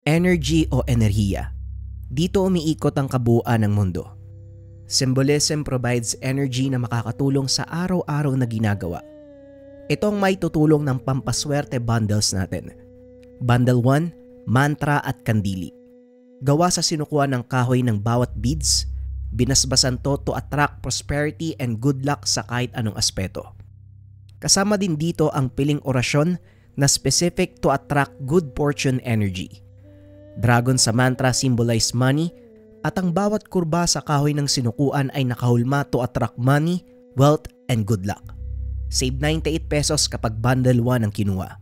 Energy o enerhiya. Dito umiikot ang kabuuan ng mundo. Symbolism provides energy na makakatulong sa araw-araw na ginagawa. Ito ang may tutulong ng pampaswerte bundles natin. Bundle 1, mantra at kandili. Gawa sa sinukuan ng kahoy ng bawat beads, binasbasan to attract prosperity and good luck sa kahit anong aspeto. Kasama din dito ang piling orasyon na specific to attract good fortune energy. Dragon sa mantra symbolize money at ang bawat kurba sa kahoy ng sinukuan ay nakahulma to attract money, wealth, and good luck. Save 98 pesos kapag bundle 1 ang kinuha.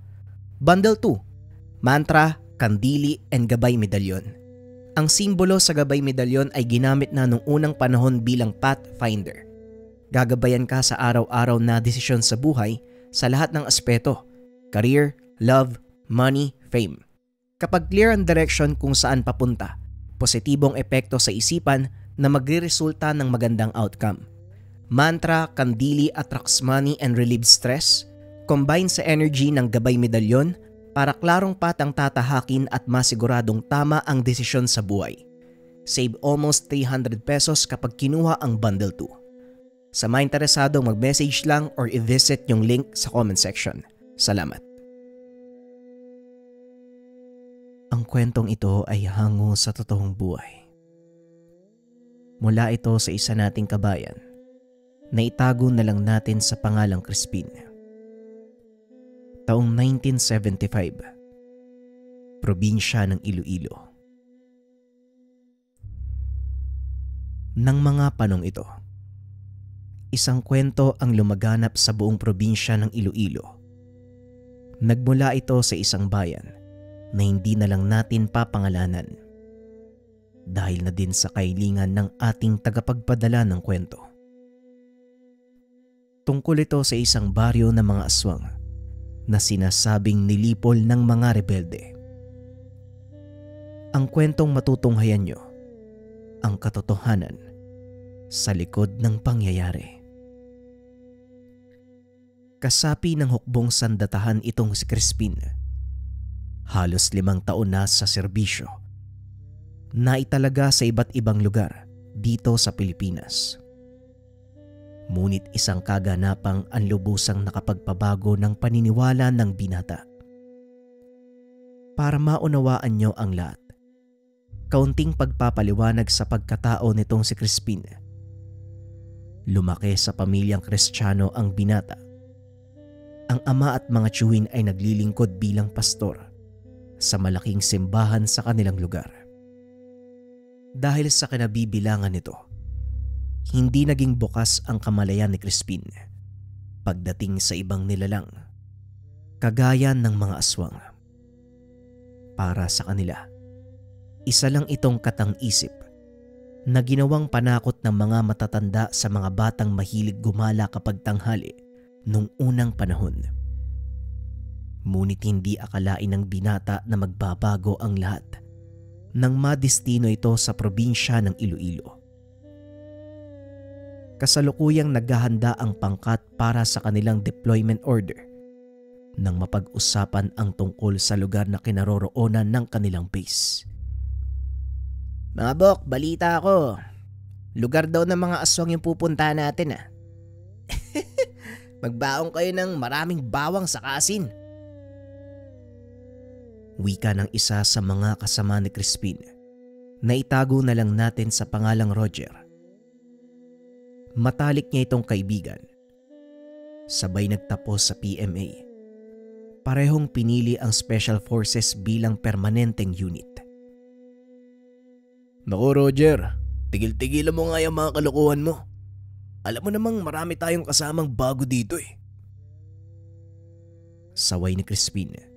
Bundle 2, mantra, kandili, and gabay medalyon. Ang simbolo sa gabay medalyon ay ginamit na nung unang panahon bilang pathfinder. Gagabayan ka sa araw-araw na desisyon sa buhay sa lahat ng aspeto, career, love, money, fame. Kapag clear ang direction kung saan papunta, positibong epekto sa isipan na magreresulta ng magandang outcome. Mantra, kandili attracts money and relieves stress, combine sa energy ng gabay medalyon para klarong patang tatahakin at masiguradong tama ang desisyon sa buhay. Save almost 300 pesos kapag kinuha ang bundle 2. Sa mga interesado mag-message lang or i-visit yung link sa comment section. Salamat. Ang kwentong ito ay hango sa totoong buhay. Mula ito sa isa nating kabayan na itago na lang natin sa pangalang Crispin. Taong 1975, probinsya ng Iloilo. Nang mga panong ito, isang kwento ang lumaganap sa buong probinsya ng Iloilo. Nagmula ito sa isang bayan na hindi na lang natin papangalanan dahil na din sa kahilingan ng ating tagapagpadala ng kwento. Tungkol ito sa isang baryo ng mga aswang na sinasabing nilipol ng mga rebelde. Ang kwentong matutunghayan nyo ang katotohanan sa likod ng pangyayari. Kasapi ng hukbong sandatahan itong si Crispin. Halos 5 taon na sa serbisyo. Naitalaga sa iba't ibang lugar dito sa Pilipinas. Ngunit isang kaganapang ang lubusang nakapagpabago ng paniniwala ng binata. Para maunawaan nyo ang lahat, kaunting pagpapaliwanag sa pagkatao nitong si Crispin. Lumaki sa pamilyang Kristiyano ang binata. Ang ama at mga tiyuhin ay naglilingkod bilang pastor sa malaking simbahan sa kanilang lugar. Dahil sa kinabibilangan nito, hindi naging bukas ang kamalayan ni Crispin pagdating sa ibang nilalang, kagaya ng mga aswang. Para sa kanila, isa lang itong katang-isip na ginawang panakot ng mga matatanda sa mga batang mahilig gumala kapag tanghali nung unang panahon. Ngunit hindi akalain ng binata na magbabago ang lahat nang madestino ito sa probinsya ng Iloilo. Kasalukuyang naghahanda ang pangkat para sa kanilang deployment order nang mapag-usapan ang tungkol sa lugar na kinaroroonan ng kanilang base. Mga bok, balita ako. Lugar daw ng mga aswang yung pupuntahan natin ah. Magbaong kayo ng maraming bawang sa asin. Wika ng isa sa mga kasama ni Crispin na itago na lang natin sa pangalang Roger. Matalik niya itong kaibigan. Sabay nagtapos sa PMA. Parehong pinili ang Special Forces bilang permanenteng unit. Naku Roger, tigil-tigilan mo nga yung mga kalokohan mo. Alam mo namang marami tayong kasamang bago dito eh. Saway ni Crispin.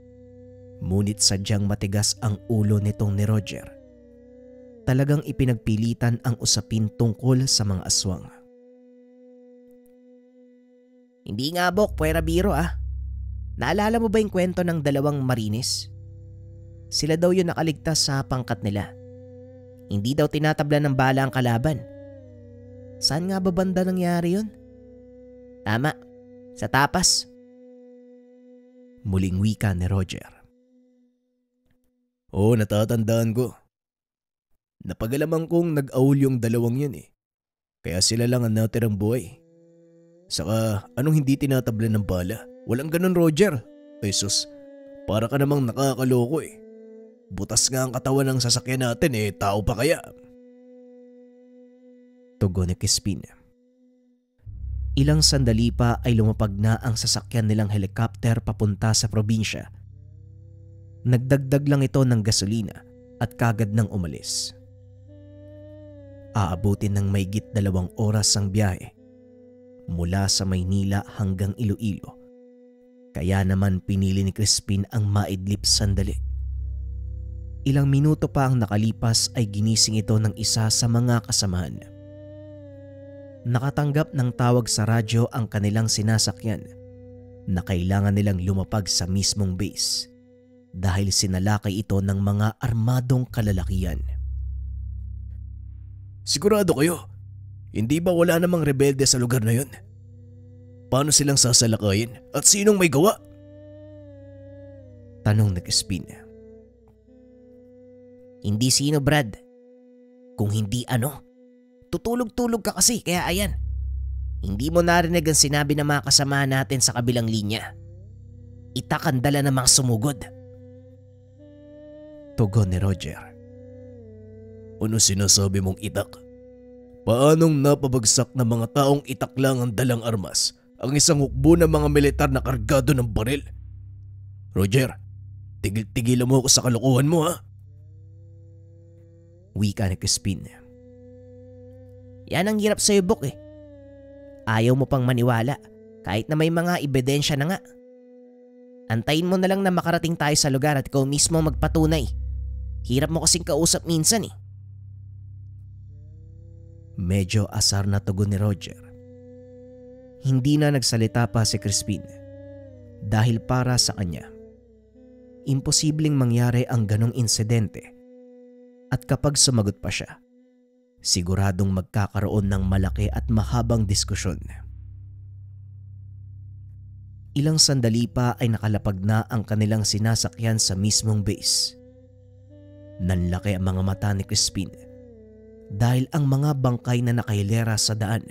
Ngunit sadyang matigas ang ulo nitong ni Roger. Talagang ipinagpilitan ang usapin tungkol sa mga aswang. Hindi nga bok, puwera biro ah. Naalala mo ba yung kwento ng 2 Marines? Sila daw yung nakaligtas sa pangkat nila. Hindi daw tinatabla ng bala ang kalaban. Saan nga ba banda nangyari yun? Tama, sa Tapas. Muling wika ni Roger. Oo, natatandaan ko. Napagalaman kong nag-aul yung dalawang yun eh. Kaya sila lang ang natirang buhay. Saka anong hindi tinatablan ng bala? Walang ganun, Roger. Ay sus, para ka namang nakakaloko eh. Butas nga ang katawan ng sasakyan natin eh, tao pa kaya? Tugon ni Crispin. Ilang sandali pa ay lumapag na ang sasakyan nilang helicopter papunta sa probinsya. Nagdagdag lang ito ng gasolina at kagad nang umalis. Aabutin ng maigit 2 oras ang biyahe mula sa Maynila hanggang Iloilo. Kaya naman pinili ni Crispin ang maidlip sandali. Ilang minuto pa ang nakalipas ay ginising ito ng isa sa mga kasamahan. Nakatanggap ng tawag sa radyo ang kanilang sinasakyan na kailangan nilang lumapag sa mismong base dahil sinalakay ito ng mga armadong kalalakihan. Sigurado kayo? Hindi ba wala namang rebelde sa lugar na yun? Paano silang sasalakayin at sinong may gawa? Tanong ni Crispin. Hindi sino, Brad. Kung hindi ano, tutulog-tulog ka kasi kaya ayan. Hindi mo narinig ang sinabi ng mga kasama natin sa kabilang linya. Itak ang dala ng mga sumugod. Tugon ni Roger. Ano sinasabi mong itak? Paanong napabagsak ng mga taong itak lang ang dalang armas ang isang hukbo ng mga militar na kargado ng baril? Roger, tigil-tigilan mo ako sa kalokohan mo ha? Wika ni Crispin. Yan ang hirap sa'yo, Bok eh. Ayaw mo pang maniwala kahit na may mga ebidensya na nga. Antayin mo na lang na makarating tayo sa lugar at ikaw mismo magpatunay. Hirap mo kasing kausap minsan eh. Medyo asar na tugon ni Roger. Hindi na nagsalita pa si Crispin dahil para sa kanya, imposibleng mangyari ang ganong insidente at kapag sumagot pa siya, siguradong magkakaroon ng malaki at mahabang diskusyon. Ilang sandali pa ay nakalapag na ang kanilang sinasakyan sa mismong base. Nanlaki ang mga mata ni Crispin dahil ang mga bangkay na nakahilera sa daan,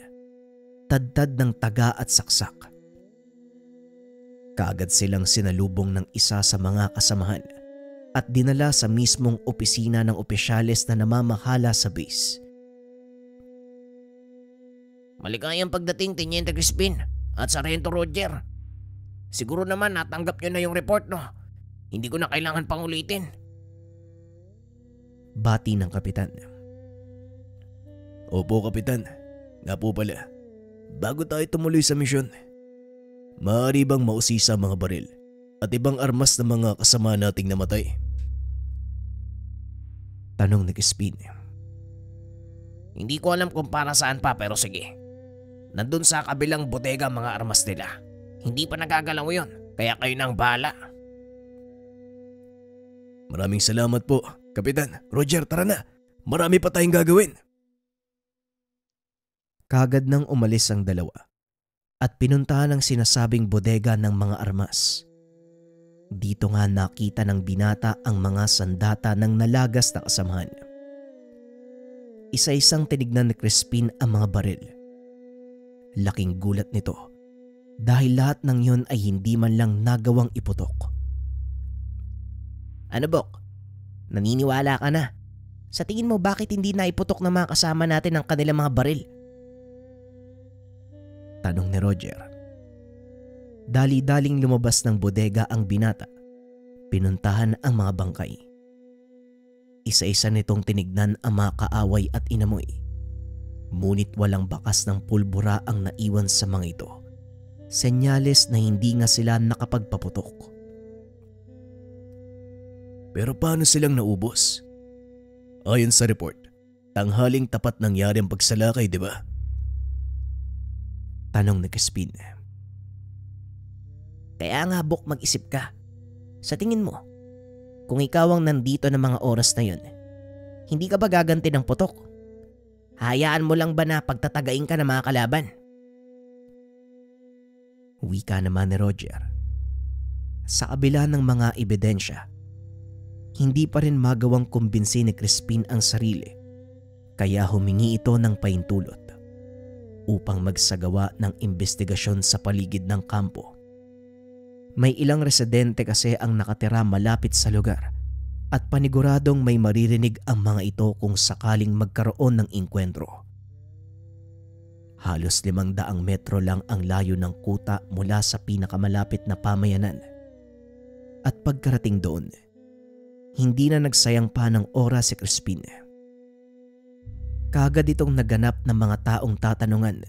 tadtad ng taga at saksak. Kaagad silang sinalubong ng isa sa mga kasamahan at dinala sa mismong opisina ng opisyales na namamahala sa base. Maligayang pagdating, Teniente Crispin at Sargento Roger. Siguro naman natanggap nyo na yung report, no? Hindi ko na kailangan pang ulitin. Bati ng kapitan. Opo, Kapitan. Nga po pala, bago tayo tumuloy sa misyon, maaari bang mausisa mga baril at ibang armas ng mga kasama nating namatay? Tanong ni Crispin. Hindi ko alam kung para saan pa pero sige. Nandun sa kabilang bodega mga armas nila. Hindi pa nagagalaw yun, kaya kayo nang bahala. Maraming salamat po, Kapitan. Roger, tara na. Marami pa tayong gagawin. Kagad nang umalis ang dalawa at pinuntahan ang sinasabing bodega ng mga armas. Dito nga nakita ng binata ang mga sandata ng nalagas na kasamahan. Isa-isang tinignan ni Crispin ang mga baril. Laking gulat nito dahil lahat ng yun ay hindi man lang nagawang iputok. Ano, Bok? Naniniwala ka na? Sa tingin mo bakit hindi naiputok ng mga kasama natin ang kanilang mga baril? Tanong ni Roger. Dali-daling lumabas ng bodega ang binata. Pinuntahan ang mga bangkay. Isa-isa nitong tinignan ang mga kaaway at inamoy. Ngunit walang bakas ng pulbura ang naiwan sa mga ito. Senyales na hindi nga sila nakapagpaputok. Pero paano silang naubos? Ayon sa report, tanghaling tapat nangyari ang pagsalakay, di ba? Tanong ni Crispin. Kaya nga, Bok, mag-isip ka. Sa tingin mo, kung ikaw ang nandito ng mga oras na yun, hindi ka ba gaganti ng putok? Hayaan mo lang ba na pagtatagain ka ng mga kalaban? Wika naman ni Roger. Sa kabila ng mga ebidensya, Hindi pa rin magawang kumbinsi ni Crispin ang sarili, kaya humingi ito ng pahintulot upang magsagawa ng investigasyon sa paligid ng kampo. May ilang residente kasi ang nakatira malapit sa lugar at paniguradong may maririnig ang mga ito kung sakaling magkaroon ng inkwentro. Halos 500 metro lang ang layo ng kuta mula sa pinakamalapit na pamayanan. At pagkarating doon, hindi na nagsayang pa ng oras si Crispin. Kaagad itong naganap ng mga taong tatanungan,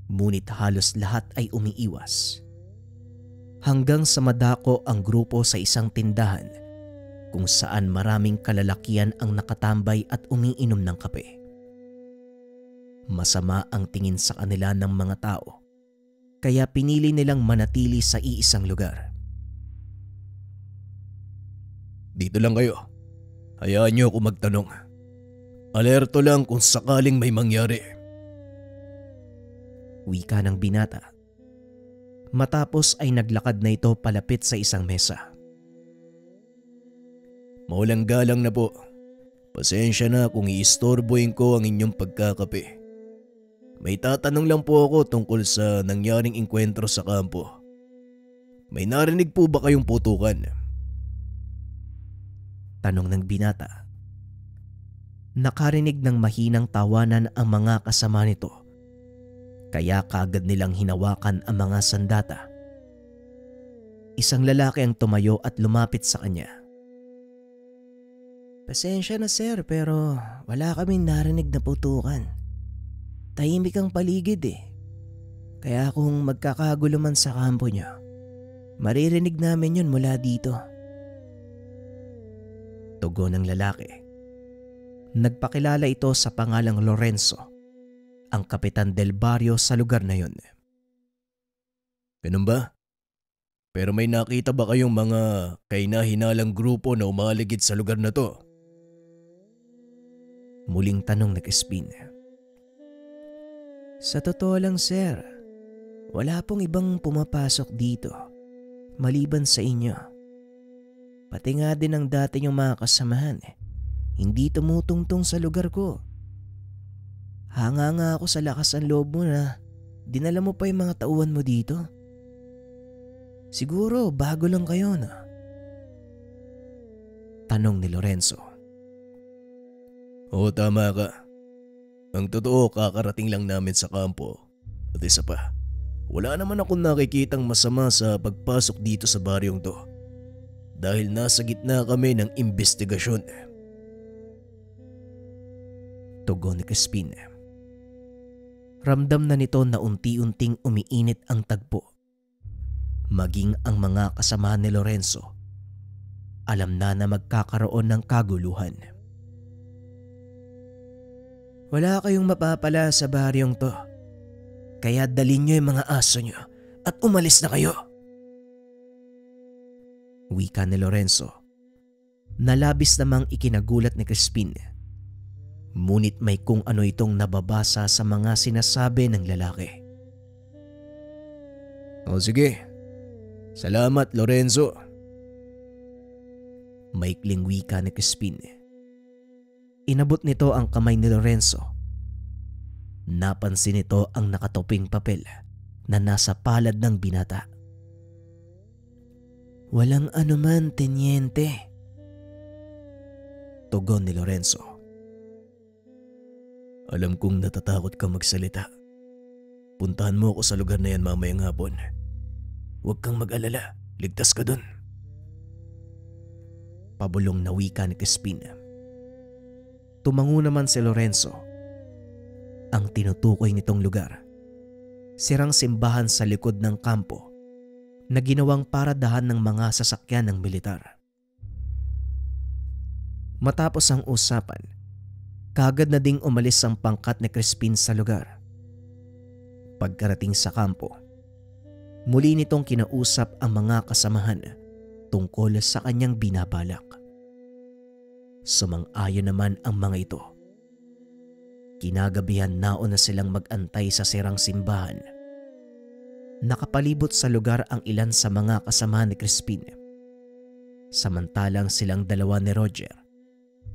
ngunit halos lahat ay umiiwas. Hanggang sa madako ang grupo sa isang tindahan kung saan maraming kalalakian ang nakatambay at umiinom ng kape. Masama ang tingin sa kanila ng mga tao, kaya pinili nilang manatili sa iisang lugar. Dito lang kayo. Hayaan niyo ako magtanong. Alerto lang kung sakaling may mangyari. Wika ng binata. Matapos ay naglakad na ito palapit sa isang mesa. Maulang galang na po. Pasensya na kung iistorbohin ko ang inyong pagkakape. May tatanong lang po ako tungkol sa nangyaring inkwentro sa kampo. May narinig po ba kayong putukan? Tanong ng binata. Nakarinig ng mahinang tawanan ang mga kasama nito, kaya kaagad nilang hinawakan ang mga sandata. Isang lalaki ang tumayo at lumapit sa kanya. Pasensya na sir, pero wala kaming narinig na putukan. Tahimik ang paligid eh. Kaya kung magkakagulo man sa kampo niyo, maririnig namin yun mula dito. Tugon ng lalaki. Nagpakilala ito sa pangalang Lorenzo, ang kapitan del barrio sa lugar na yun. Ganun ba? Pero may nakita ba kayong mga kahinahinalang grupo na umaligid sa lugar na to? Muling tanong ni Crispin. Sa totoo lang sir, wala pong ibang pumapasok dito maliban sa inyo. Pati nga din ang dati niyong mga kasamahan hindi tumutungtong sa lugar ko. Hanga nga ako sa lakas ng loob mo na dinala mo pa yung mga tauhan mo dito. Siguro bago lang kayo na. Tanong ni Lorenzo. Oo, tama ka. Ang totoo, kakarating lang namin sa kampo. At isa pa, wala naman akong nakikitang masama sa pagpasok dito sa baryong to. Dahil nasa gitna kami ng investigasyon. Tugon ni Crispin. Ramdam na nito na unti-unting umiinit ang tagpo. Maging ang mga kasama ni Lorenzo, alam na magkakaroon ng kaguluhan. Wala kayong mapapala sa baryong to. Kaya dalhin niyo yung mga aso niyo at umalis na kayo. Wika ni Lorenzo. Nalabis namang ikinagulat ni Crispin. Ngunit may kung ano itong nababasa sa mga sinasabi ng lalaki. O sige. Salamat, Lorenzo. Maikling wika ni Crispin. Inabot nito ang kamay ni Lorenzo. Napansin nito ang nakatuping papel na nasa palad ng binata. Walang anuman, tenyente. Tugon ni Lorenzo. Alam kong natatakot ka magsalita. Puntahan mo ako sa lugar na yan mamayang hapon. Huwag kang mag-alala, ligtas ka dun. Pabulong na wika ni Crispin. Tumango naman si Lorenzo. Ang tinutukoy nitong lugar, sirang simbahan sa likod ng kampo na ginawang paradahan ng mga sasakyan ng militar. Matapos ang usapan, kaagad na ding umalis ang pangkat ni Crispin sa lugar. Pagkarating sa kampo, muli nitong kinausap ang mga kasamahan tungkol sa kanyang binabalak. Sumang-ayon naman ang mga ito. Kinagabihan nauna silang mag-antay sa sirang simbahan. Nakapalibot sa lugar ang ilan sa mga kasama ni Crispin. Samantalang silang dalawa ni Roger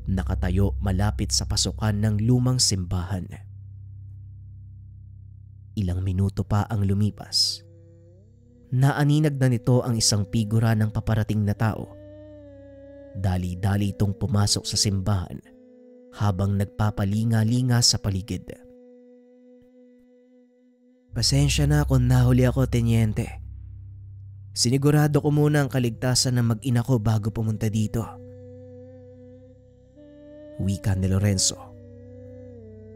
nakatayo malapit sa pasukan ng lumang simbahan. Ilang minuto pa ang lumipas. Naaninag na nito ang isang figura ng paparating na tao. Dali-dali itong pumasok sa simbahan habang nagpapalinga-linga sa paligid. Pasensya na kung nahuli ako, Tenyente. Sinigurado ko muna ang kaligtasan ng mag-ina ko bago pumunta dito. Wika ni Lorenzo.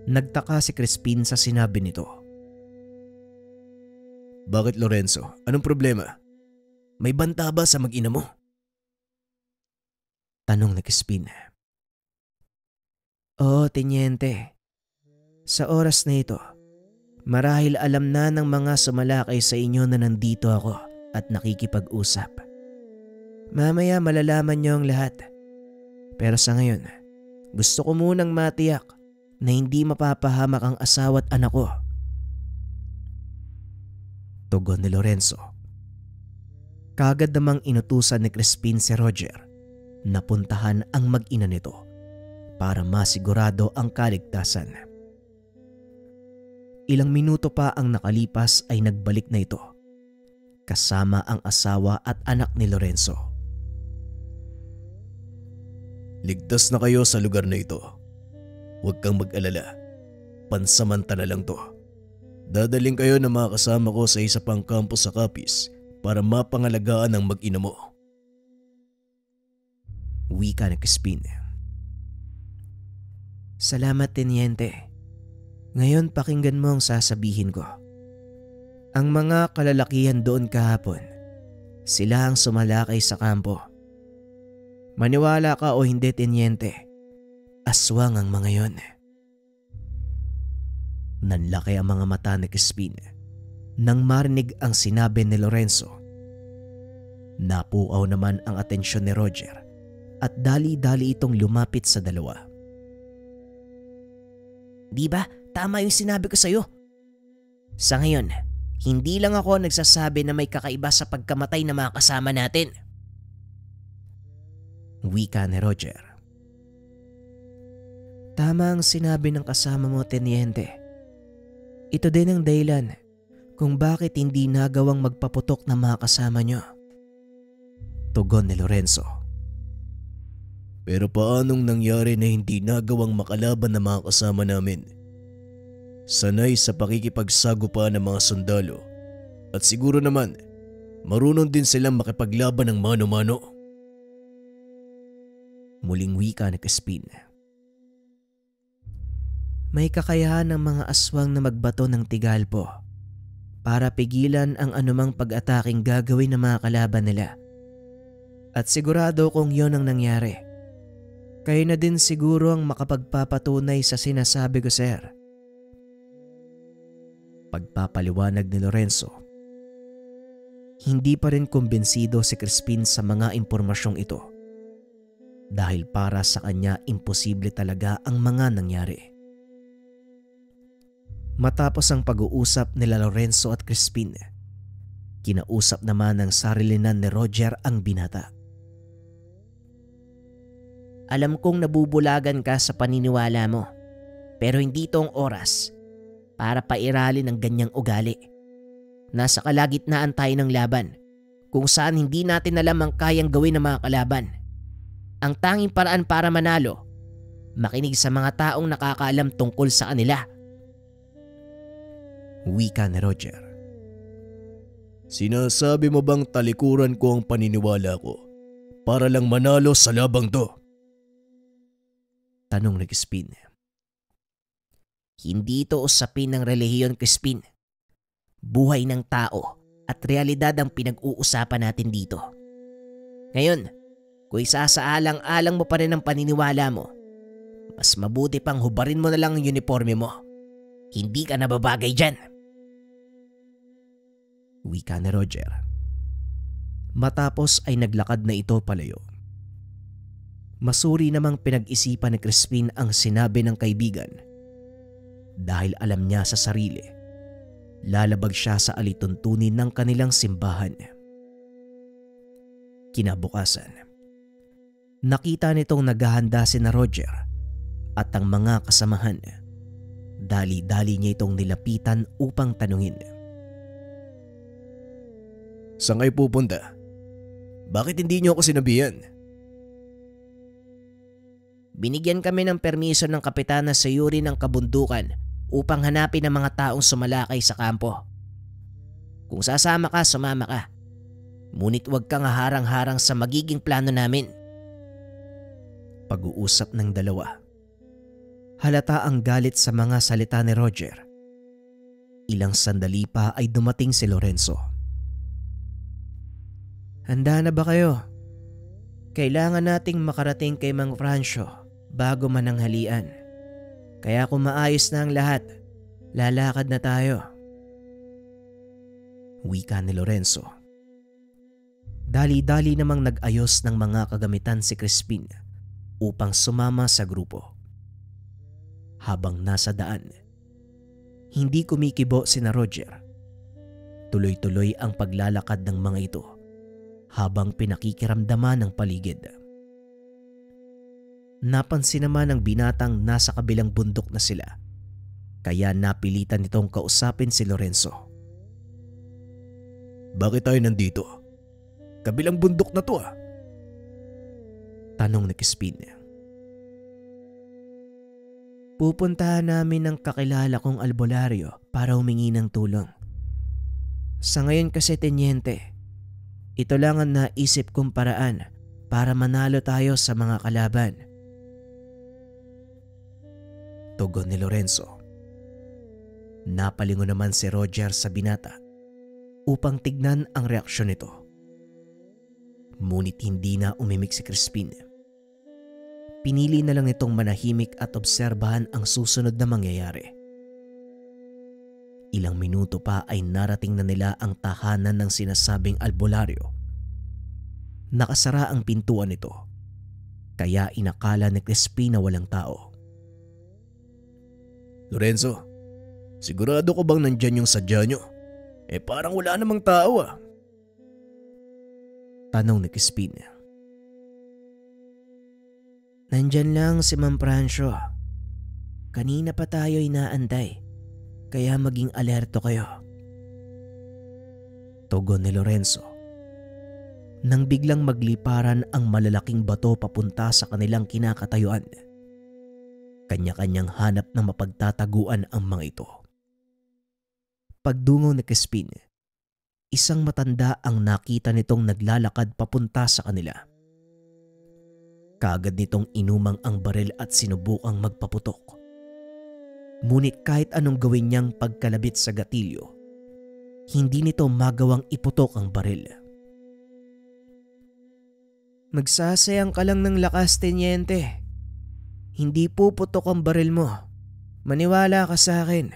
Nagtaka si Crispin sa sinabi nito. Bakit, Lorenzo? Anong problema? May banta ba sa mag-ina mo? Tanong ni Crispin. Oo, Tenyente. Sa oras na ito, marahil alam na ng mga sumalakay sa inyo na nandito ako at nakikipag-usap. Mamaya malalaman niyo ang lahat. Pero sa ngayon, gusto ko munang matiyak na hindi mapapahamak ang asawa at anak ko. Tugon ni Lorenzo. Kagad namang inutusan ni Crispin si Roger na puntahan ang mag-ina nito para masigurado ang kaligtasan. Ilang minuto pa ang nakalipas ay nagbalik na ito kasama ang asawa at anak ni Lorenzo. Ligtas na kayo sa lugar na ito. Huwag kang mag-alala. Pansamantala lang to. Dadaling kayo na mga kasama ko sa isa pang campus sa Capiz para mapangalagaan ang mag-ina mo. Wika ni Crispin. Salamat, Tenyente. Ngayon pakinggan mo ang sasabihin ko. Ang mga kalalakihan doon kahapon, sila ang sumalakay sa kampo. Maniwala ka o hindi, Tenyente, aswang ang mga yon. Nanlaki ang mga mata ni Crispin nang marinig ang sinabi ni Lorenzo. Napukaw naman ang atensyon ni Roger at dali-dali itong lumapit sa dalawa. Di ba? Tama yung sinabi ko sa'yo. Sa ngayon, hindi lang ako nagsasabi na may kakaiba sa pagkamatay ng mga kasama natin. Wika ni Roger. Tama ang sinabi ng kasama mo, Tenyente. Ito din ang dahilan kung bakit hindi nagawang magpaputok ng mga kasama nyo. Tugon ni Lorenzo. Pero paanong nangyari na hindi nagawang makalaban ng mga kasama namin? Sanay sa pakikipagsagupa ng mga sundalo at siguro naman marunong din silang makipaglaban ng mano-mano. Muling wika ni Crispin. May kakayahan ng mga aswang na magbato ng tigalpo para pigilan ang anumang pag-ataking gagawin ng mga kalaban nila. At sigurado kung yon ang nangyari, kayo na din siguro ang makapagpapatunay sa sinasabi ko, sir. Pagpapaliwanag ni Lorenzo. Hindi pa rin kumbensido si Crispin sa mga impormasyong ito dahil para sa kanya imposible talaga ang mga nangyari. Matapos ang pag-uusap nila Lorenzo at Crispin, kinausap naman ng sarilinan ni Roger ang binata. Alam kong nabubulagan ka sa paniniwala mo, pero hindi ito ang oras para pairalin ang ganyang ugali. Nasa kalagitnaan tayo ng laban kung saan hindi natin alam ang kayang gawin ng mga kalaban. Ang tanging paraan para manalo, makinig sa mga taong nakakaalam tungkol sa kanila. Wika ni Roger. Sinasabi mo bang talikuran ko ang paniniwala ko para lang manalo sa labang to? Tanong ni Crispin. Hindi ito usapin ng relihiyon, Crispin. Buhay ng tao at realidad ang pinag-uusapan natin dito. Ngayon, kung isasaalang-alang mo pa rin ang paniniwala mo, mas mabuti pang hubarin mo na lang ang uniforme mo. Hindi ka nababagay dyan. Wika ni Roger. Matapos ay naglakad na ito palayo. Masuri namang pinag-isipan ni Crispin ang sinabi ng kaibigan. Dahil alam niya sa sarili, lalabag siya sa alituntunin ng kanilang simbahan. Kinabukasan, Nakita nitong naghahanda si na Roger at ang mga kasamahan. Dali-dali niya itong nilapitan upang tanungin. Saan kayo pupunta? Bakit hindi niyo ako sinabihan? Binigyan kami ng permiso ng Kapitana Sayuri ng kabundukan upang hanapin ang mga taong sumalakay sa kampo. Kung sasama ka, sumama ka. Ngunit huwag kang harang-harang sa magiging plano namin. Pag-uusap ng dalawa. Halata ang galit sa mga salita ni Roger. Ilang sandali pa ay dumating si Lorenzo. Handa na ba kayo? Kailangan nating makarating kay Mang Francio bago mananghalian. Kaya kung maayos na ang lahat, lalakad na tayo. Wika ni Lorenzo. Dali-dali namang nag-ayos ng mga kagamitan si Crispin upang sumama sa grupo. Habang nasa daan, hindi kumikibo sina Roger. Tuloy-tuloy ang paglalakad ng mga ito habang pinakikiramdaman ng paligid. Napansin naman ng binatang nasa kabilang bundok na sila, kaya napilitan nitong kausapin si Lorenzo. Bakit tayo nandito? Kabilang bundok na to ah. Tanong ni Crispin. Pupuntahan namin ang kakilala kong albularyo para humingi ng tulong. Sa ngayon kasi, Tenyente, ito lang ang naisip kong paraan para manalo tayo sa mga kalaban. Tugon ni Lorenzo. Napalingon naman si Roger sa binata upang tignan ang reaksyon nito. Ngunit hindi na umimik si Crispin. Pinili na lang itong manahimik at obserbahan ang susunod na mangyayari. Ilang minuto pa ay narating na nila ang tahanan ng sinasabing albularyo. Nakasara ang pintuan nito, kaya inakala ni Crispin na walang tao. Lorenzo, sigurado ko bang nandyan yung sadya nyo? Parang wala namang tao ah. Tanong ni Crispin. Nandyan lang si Mang Francio. Kanina pa tayo inaantay, kaya maging alerto kayo. Tugon ni Lorenzo. Nang biglang magliparan ang malalaking bato papunta sa kanilang kinakatayuan, kanya-kanyang hanap ng mapagtataguan ang mga ito. Pagdungaw ni Crispin, isang matanda ang nakita nitong naglalakad papunta sa kanila. Kaagad nitong inumang ang baril at sinubukang magpaputok. Ngunit kahit anong gawin niyang pagkalabit sa gatilyo, hindi nito magawang iputok ang baril. Magsasayang ka lang ng lakas, Tenyente. Hindi puputok ang baril mo. Maniwala ka sa akin.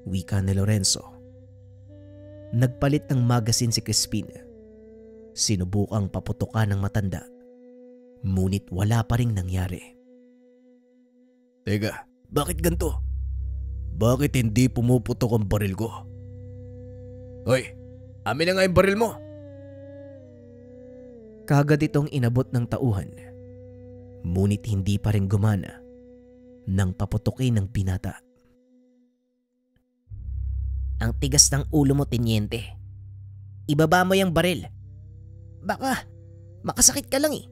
Wika ni Lorenzo. Nagpalit ng magasin si Crispin. Sinubukang paputokan ng matanda, ngunit wala pa ring nangyari. Teka, bakit ganito? Bakit hindi pumuputok ang baril ko? Hoy, amin na nga yung baril mo! Kagad itong inabot ng tauhan, ngunit hindi pa rin gumana nang paputokin ng binata. Ang tigas ng ulo mo, Tenyente. Ibaba mo yung baril. Baka makasakit ka lang eh.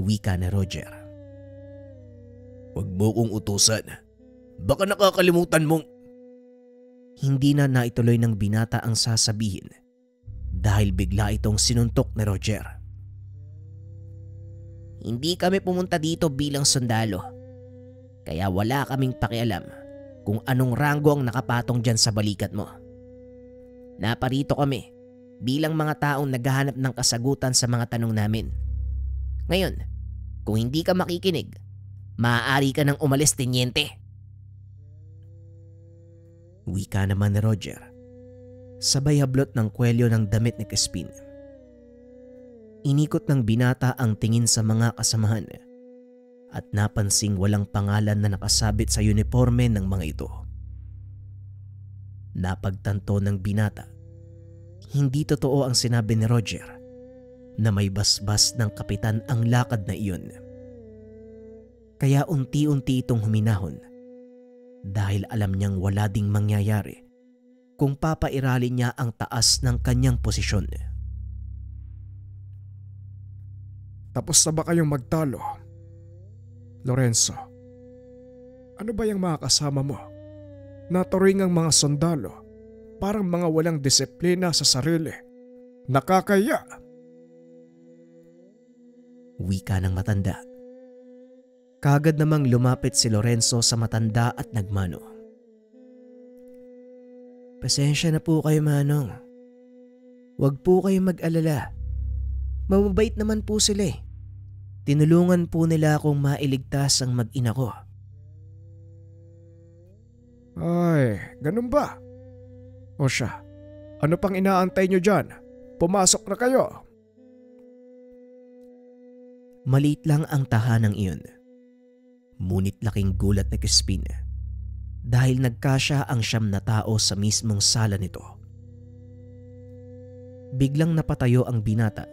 Wika ni Roger. Huwag mo kong utusan. Baka nakakalimutan mong... Hindi na naituloy ng binata ang sasabihin dahil bigla itong sinuntok ni Roger. Hindi kami pumunta dito bilang sundalo. Kaya wala kaming pakialam kung anong ranggo ang nakapatong dyan sa balikat mo. Naparito kami bilang mga taong naghahanap ng kasagutan sa mga tanong namin. Ngayon, kung hindi ka makikinig, maaari ka nang umalis, Tenyente. Wika naman ni Roger, sabay hablot ng kwelyo ng damit ni Crispin. Inikot ng binata ang tingin sa mga kasamahan at napansing walang pangalan na nakasabit sa uniforme ng mga ito. Napagtanto ng binata, hindi totoo ang sinabi ni Roger na may basbas ng kapitan ang lakad na iyon. Kaya unti-unti itong huminahon dahil alam niyang wala ding mangyayari kung papairalin niya ang taas ng kanyang posisyon. Tapos na ba kayong magtalo? Lorenzo, ano ba yung mga kasama mo? Naturing ang mga sundalo, parang mga walang disiplina sa sarili. Nakakaya! Wika ng matanda. Kaagad namang lumapit si Lorenzo sa matanda at nagmano. Pasensya na po kayo, Manong. Huwag po kayo mag-alala. Mababait naman po sila eh. Tinulungan po nila akong mailigtas ang mag-ina ko. Ay, ganun ba? O siya, ano pang inaantay nyo dyan? Pumasok na kayo. Maliit lang ang tahanang iyon. Ngunit laking gulat ni Crispin dahil nagkasya ang 9 na tao sa mismong sala nito. Biglang napatayo ang binata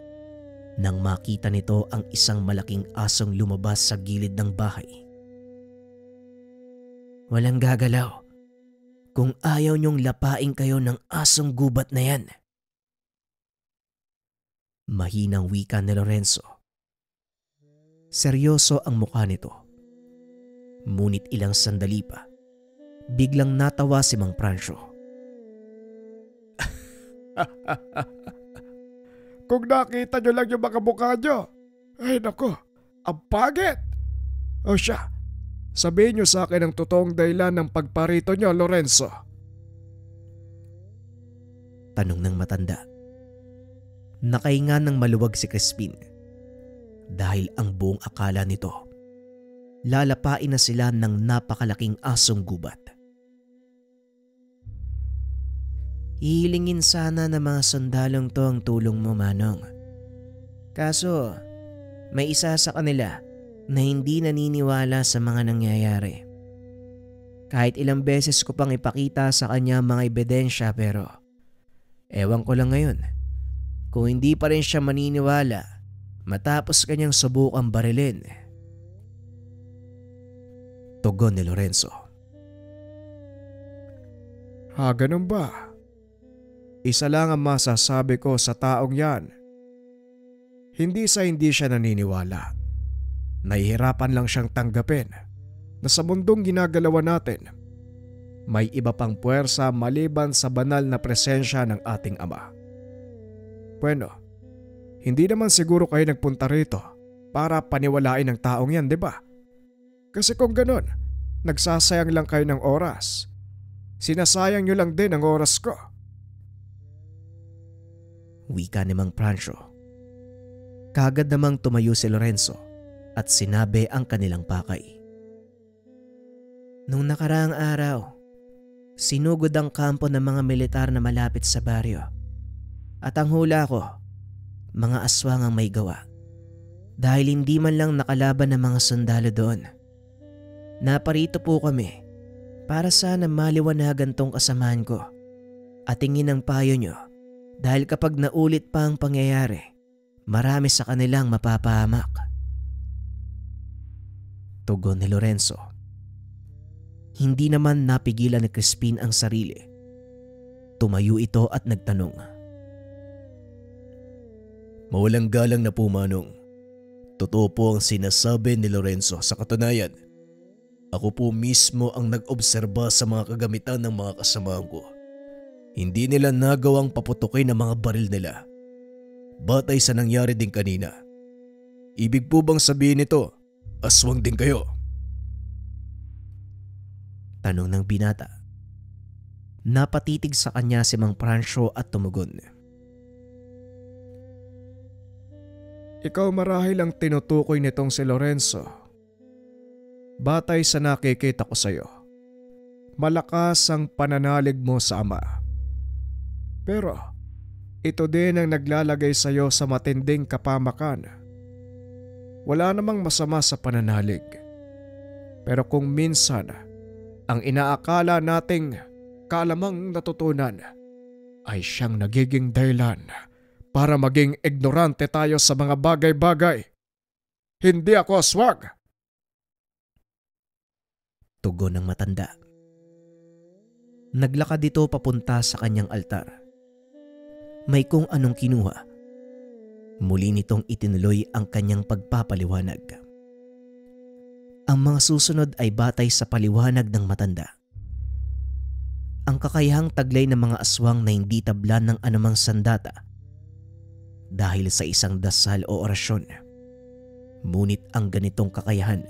nang makita nito ang isang malaking asong lumabas sa gilid ng bahay. Walang gagalaw kung ayaw niyong lapain kayo ng asong gubat na yan. Mahinang wika ni Lorenzo. Seryoso ang mukha nito. Ngunit ilang sandali pa, biglang natawa si Mang Prancio. Kung nakita nyo lang yung mga mukha nyo, ay nako, ang pangit! O siya, sabihin nyo sa akin ang totoong dahilan ng pagparito nyo, Lorenzo. Tanong ng matanda. Nakahinga ng maluwag si Crispin dahil ang buong akala nito, lalapain na sila ng napakalaking asong gubat. Hihilingin sana ng mga sundalong to ang tulong mo, Manong. Kaso, may isa sa kanila na hindi naniniwala sa mga nangyayari. Kahit ilang beses ko pang ipakita sa kanya mga ebidensya pero ewan ko lang ngayon kung hindi pa rin siya maniniwala matapos kanyang subukang barilin. Tugon ni Lorenzo. Ganun ba? Isa lang ang masasabi ko sa taong yan. Hindi siya naniniwala. Nahihirapan lang siyang tanggapin na sa mundong ginagalawan natin, may iba pang puwersa maliban sa banal na presensya ng ating Ama. Bueno, hindi naman siguro kayo nagpunta rito para paniwalain ang taong yan, di ba? Kasi kung ganun, nagsasayang lang kayo ng oras. Sinasayang nyo lang din ang oras ko. Wika ni Mang Prancio. Kagad namang tumayo si Lorenzo at sinabi ang kanilang pakay. Nung nakaraang araw, sinugod ang kampo ng mga militar na malapit sa baryo. At ang hula ko, mga aswang ang may gawa. Dahil hindi man lang nakalaban ng mga sundalo doon. Naparito po kami para sana maliwanagan tong kasamaan ko at tingin ang payo nyo dahil kapag naulit pa ang pangyayari, marami sa kanilang mapapahamak. Tugon ni Lorenzo. Hindi naman napigilan ni Crispin ang sarili. Tumayo ito at nagtanong. Mawalang galang na po, Manong. Totoo po ang sinasabi ni Lorenzo. Sa katunayan, ako po mismo ang nag-obserba sa mga kagamitan ng mga kasamahan ko. Hindi nila nagawang paputukin ang mga baril nila. Batay sa nangyari din kanina. Ibig po bang sabihin nito, aswang din kayo? Tanong ng binata. Napatitig sa kanya si Mang Prancio at tumugon. Ikaw marahil ang tinutukoy nitong si Lorenzo. Batay sa nakikita ko sa iyo, malakas ang pananalig mo sa Ama. Pero ito din ang naglalagay sa iyo sa matinding kapamakan. Wala namang masama sa pananalig. Pero kung minsan ang inaakala nating kalamang natutunan ay siyang nagiging dahilan para maging ignorante tayo sa mga bagay-bagay. Hindi ako aswang. Tugon ng matanda. Naglakad ito papunta sa kanyang altar. May kung anong kinuha. Muli nitong itinuloy ang kanyang pagpapaliwanag. Ang mga susunod ay batay sa paliwanag ng matanda. Ang kakayahang taglay ng mga aswang na hindi tablan ng anumang sandata dahil sa isang dasal o orasyon. Ngunit ang ganitong kakayahan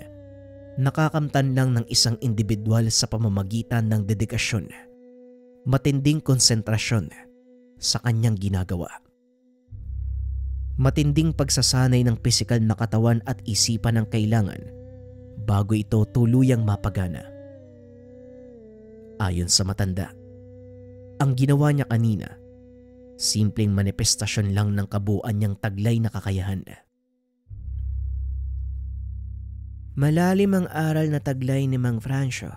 nakakamtan lang ng isang individual sa pamamagitan ng dedikasyon, matinding konsentrasyon sa kanyang ginagawa. Matinding pagsasanay ng pisikal na katawan at isipan ang kailangan bago ito tuluyang mapagana. Ayon sa matanda, ang ginawa niya kanina, simpleng manifestasyon lang ng kabuuan niyang taglay na kakayahan. Malalim ang aral na taglay ni Mang Francio.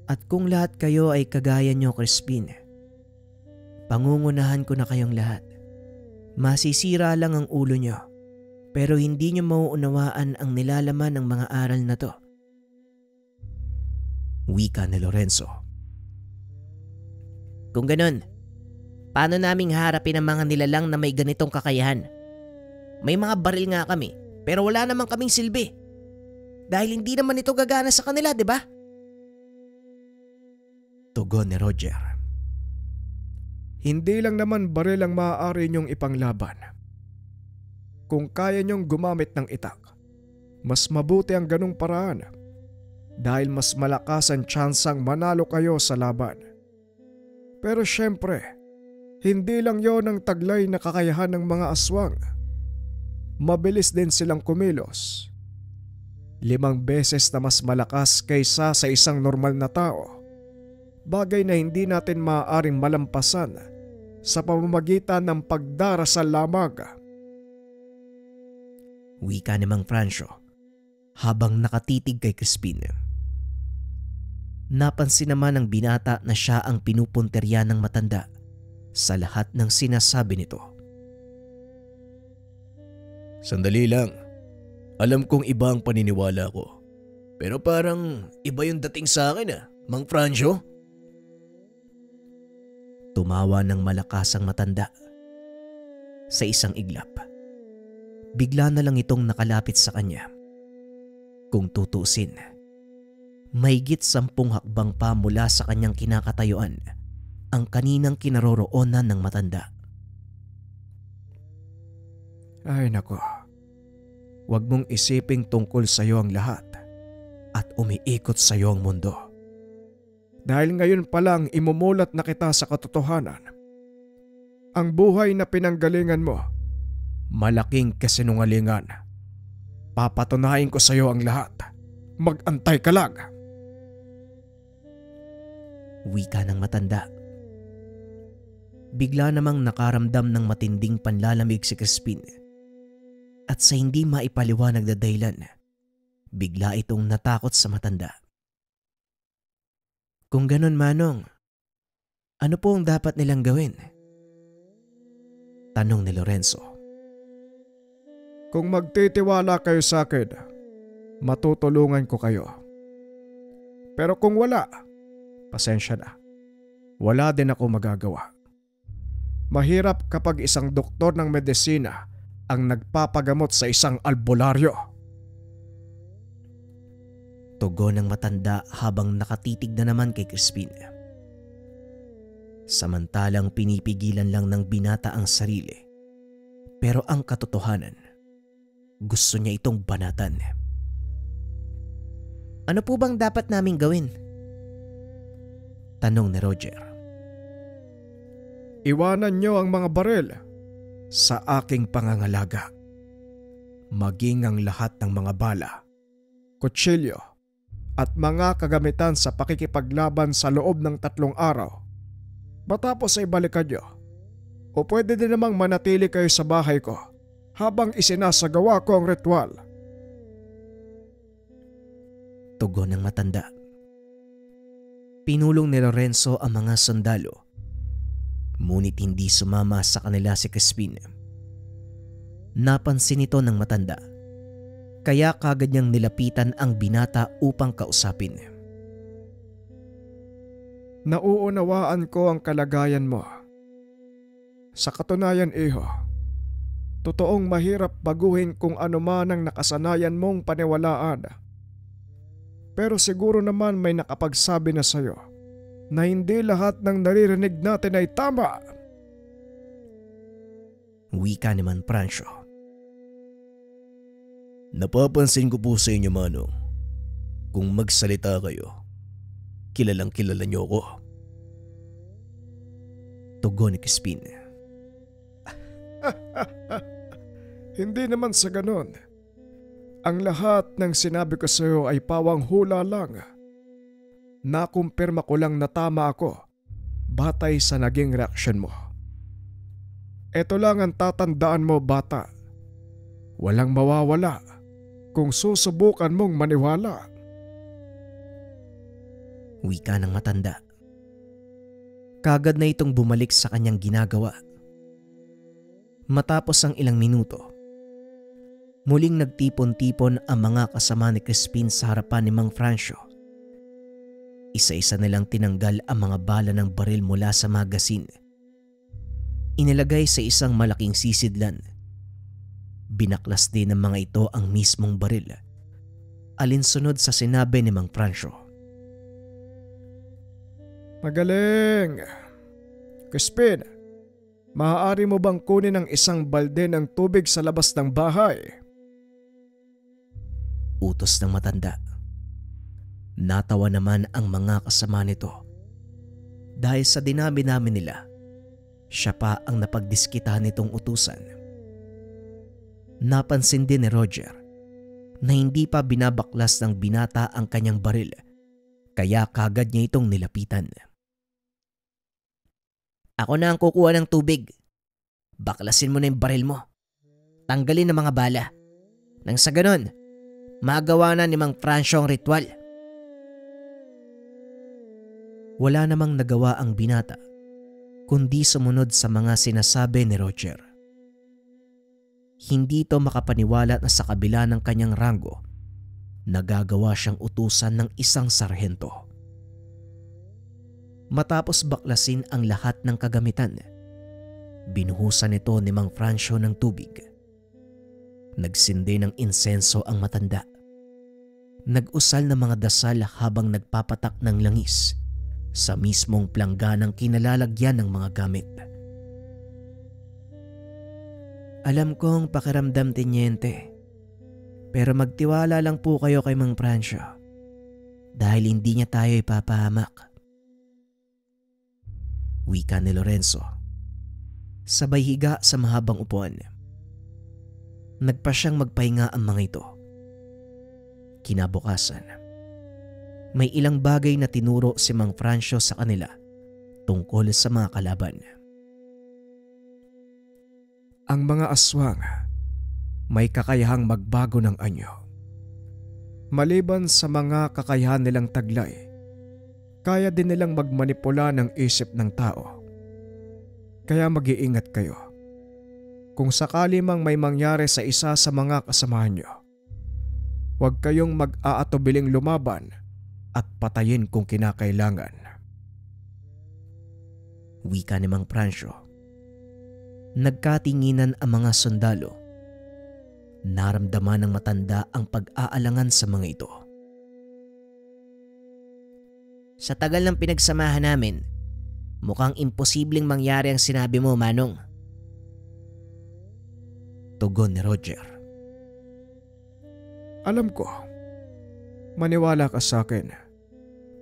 At kung lahat kayo ay kagaya niyo, Crispin, pangungunahan ko na kayong lahat. Masisira lang ang ulo niyo, pero hindi niyo mauunawaan ang nilalaman ng mga aral na to. Wika ni Lorenzo. Kung ganun, paano naming harapin ang mga nilalang na may ganitong kakayahan? May mga baril nga kami, pero wala namang kaming silbi. Dahil hindi naman ito gagana sa kanila, di ba? Tugon ni Roger. Hindi lang naman baril ang maaari niyong ipanglaban. Kung kaya niyong gumamit ng itak, mas mabuti ang ganong paraan dahil mas malakas ang tsansang manalo kayo sa laban. Pero syempre, hindi lang yon ang taglay na kakayahan ng mga aswang. Mabilis din silang kumilos. 5 beses na mas malakas kaysa sa isang normal na tao. Bagay na hindi natin maaaring malampasan sa pamamagitan ng pagdarasal lamang. Wika ni Mang Francio habang nakatitig kay Crispin. Napansin naman ng binata na siya ang pinupunterya ng matanda sa lahat ng sinasabi nito. Sandali lang. Alam kong iba ang paniniwala ko. Pero parang iba yung dating sa akin Mang Francio. Tumawa ng malakas ang matanda. Sa isang iglap, bigla na lang itong nakalapit sa kanya. Kung tutusin, mahigit 10 hakbang pa mula sa kanyang kinakatayuan ang kaninang kinaroroonan ng matanda. Ay nako, huwag mong isiping tungkol sa iyo ang lahat at umiikot sa iyo ang mundo. Dahil ngayon pa lang imumulat na kita sa katotohanan. Ang buhay na pinanggalingan mo, malaking kasinungalingan. Papatunayan ko sa iyo ang lahat. Mag-antay ka lang. Wika ng matanda. Bigla namang nakaramdam ng matinding panlalamig si Crispin. At sa hindi maipaliwanag na dahilan, bigla itong natakot sa matanda. Kung ganun, Manong, ano po ang dapat nilang gawin? Tanong ni Lorenzo. Kung magtitiwala kayo sa akin, matutulungan ko kayo. Pero kung wala, pasensya na. Wala din ako magagawa. Mahirap kapag isang doktor ng medisina ang nagpapagamot sa isang albularyo. Tugon ng matanda habang nakatitig na naman kay Crispin. Samantalang pinipigilan lang ng binata ang sarili. Pero ang katotohanan, gusto niya itong banatan. Ano po bang dapat naming gawin? Tanong ni Roger. Iwanan niyo ang mga baril sa aking pangangalaga. Maging ang lahat ng mga bala, kutsilyo, at mga kagamitan sa pakikipaglaban sa loob ng 3 araw. Matapos ay balikan niyo. O pwede din namang manatili kayo sa bahay ko habang isinasagawa ko ang ritual. Tugon ng matanda. Pinulong ni Lorenzo ang mga sundalo. Ngunit hindi sumama sa kanila si Crispin. Napansin ito ng matanda, kaya kagad niyang nilapitan ang binata upang kausapin. Nauunawaan ko ang kalagayan mo. Sa katunayan, iho, totoong mahirap baguhin kung ano man ang nakasanayan mong paniwalaan. Pero siguro naman may nakapagsabi na sa'yo na hindi lahat ng naririnig natin ay tama. Wika ni Man Francio. Napapansin ko po sa inyo, Manong. Kung magsalita kayo, kilalang kilala niyo ako. Tugon ni Crispin. Hindi naman sa ganon. Ang lahat ng sinabi ko sa iyo ay pawang hula lang. Nakumpirma ko lang na tama ako batay sa naging reaksyon mo. Ito lang ang tatandaan mo, bata. Walang mawawala kung susubukan mong maniwala. Wika ng matanda. Kagad na itong bumalik sa kanyang ginagawa. Matapos ang ilang minuto, muling nagtipon-tipon ang mga kasama ni Crispin sa harapan ni Mang Francio. Isa-isa nilang tinanggal ang mga bala ng baril mula sa magasin. Inilagay sa isang malaking sisidlan. Binaklas din ng mga ito ang mismong baril, alinsunod sa sinabi ni Mang Francio. Magaling! Crispin, maaari mo bang kunin ang isang balde ng tubig sa labas ng bahay? Utos ng matanda. Natawa naman ang mga kasama nito. Dahil sa dinami-dami nila, siya pa ang napagdiskitahan nitong utusan. Napansin din ni Roger na hindi pa binabaklas ng binata ang kanyang baril, kaya kagad niya itong nilapitan. Ako na ang kukuha ng tubig. Baklasin mo na yung baril mo. Tanggalin ang mga bala. Nang sa ganon, magawa na ni Mang Francio ang ritual. Wala namang nagawa ang binata, kundi sumunod sa mga sinasabi ni Roger. Hindi ito makapaniwala na sa kabila ng kanyang ranggo, nagagawa siyang utusan ng isang sarhento. Matapos baklasin ang lahat ng kagamitan, binuhusan ito ni Mang Francio ng tubig. Nagsindi ng insenso ang matanda. Nag-usal ng mga dasal habang nagpapatak ng langis sa mismong plangganang kinalalagyan ng mga gamit. Alam kong pakiramdam, Tenyente, pero magtiwala lang po kayo kay Mang Francio dahil hindi niya tayo ipapahamak. Wika ni Lorenzo, sabay higa sa mahabang upuan. Nagpa siyang magpahinga ang mga ito. Kinabukasan, may ilang bagay na tinuro si Mang Francio sa kanila tungkol sa mga kalaban. Ang mga aswang may kakayahang magbago ng anyo. Maliban sa mga kakayahan nilang taglay, kaya din nilang magmanipula ng isip ng tao. Kaya mag-iingat kayo. Kung sakali mang may mangyari sa isa sa mga kasamahan nyo, huwag kayong mag-aatubiling lumaban at patayin kung kinakailangan. Wika ni Mang Francio. Nagkatinginan ang mga sundalo. Naramdaman ng matanda ang pag-aalangan sa mga ito. Sa tagal ng pinagsamahan namin, mukhang imposibleng mangyari ang sinabi mo, Manong. Tugon ni Roger. Alam ko, maniwala ka sa akin.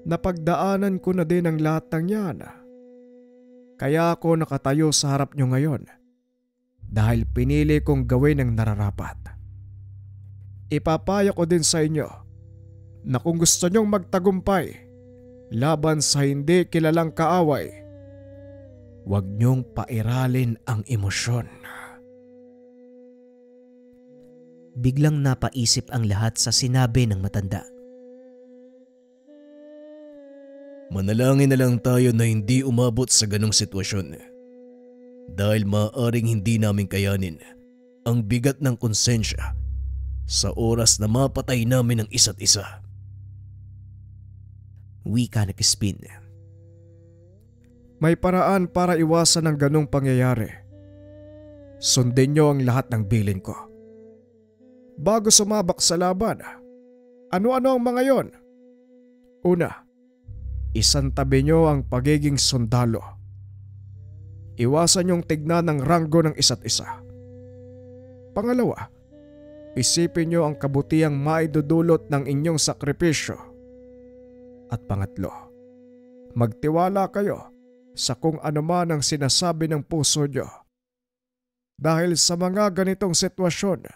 Napagdaanan ko na din ang lahat ng yan. Kaya ako nakatayo sa harap nyo ngayon dahil pinili kong gawin ang nararapat. Ipapaya ko din sa inyo na kung gusto nyong magtagumpay laban sa hindi kilalang kaaway, huwag nyong pairalin ang emosyon. Biglang napaisip ang lahat sa sinabi ng matanda. Manalangin na lang tayo na hindi umabot sa ganong sitwasyon. Dahil maaaring hindi namin kayanin ang bigat ng konsensya sa oras na mapatay namin ang isa't isa. Wika ni Crispin. May paraan para iwasan ang ganong pangyayari. Sundin niyo ang lahat ng bilin ko. Bago sumabak sa laban, ano-ano ang mga yon? Una, isantabi niyo ang pagiging sundalo. Iwasan niyong tignan ang ranggo ng isa't isa. Pangalawa, isipin niyo ang kabutiang maidudulot ng inyong sakripisyo. At pangatlo, magtiwala kayo sa kung ano man ang sinasabi ng puso niyo. Dahil sa mga ganitong sitwasyon,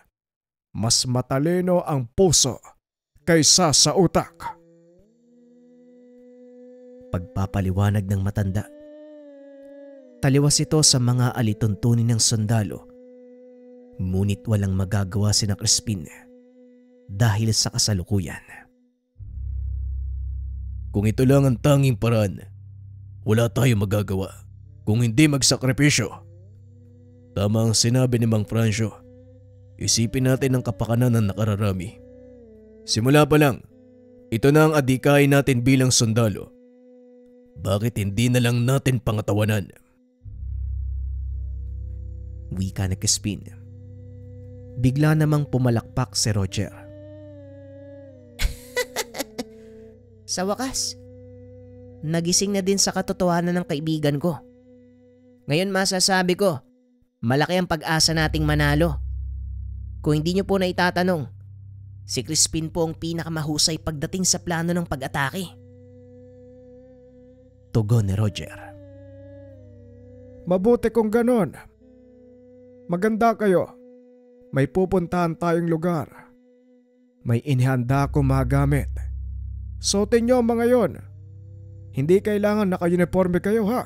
mas matalino ang puso kaysa sa utak. Pagpapaliwanag ng matanda. Taliwas ito sa mga alituntunin ng sundalo. Ngunit walang magagawa sina Crispin dahil sa kasalukuyan. Kung ito lang ang tanging paraan, wala tayong magagawa kung hindi magsakripisyo. Tama ang sinabi ni Mang Francio. Isipin natin ang kapakanan ng nakararami. Simula pa lang, ito na ang adikain natin bilang sundalo. Bakit hindi na lang natin pangatawanan? Wika ni Crispin. Bigla namang pumalakpak si Roger. Sa wakas, nagising na din sa katotohanan ng kaibigan ko. Ngayon masasabi ko, malaki ang pag-asa nating manalo. Kung hindi niyo po na itatanong, si Crispin po ang pinakamahusay pagdating sa plano ng pag-atake. Tugon ni Roger. Mabuti kung ganon. Maganda kayo. May pupuntahan tayong lugar. May inihanda akong mga gamit. Suotin niyo ang mga yon. Hindi kailangan naka-uniforme kayo ha.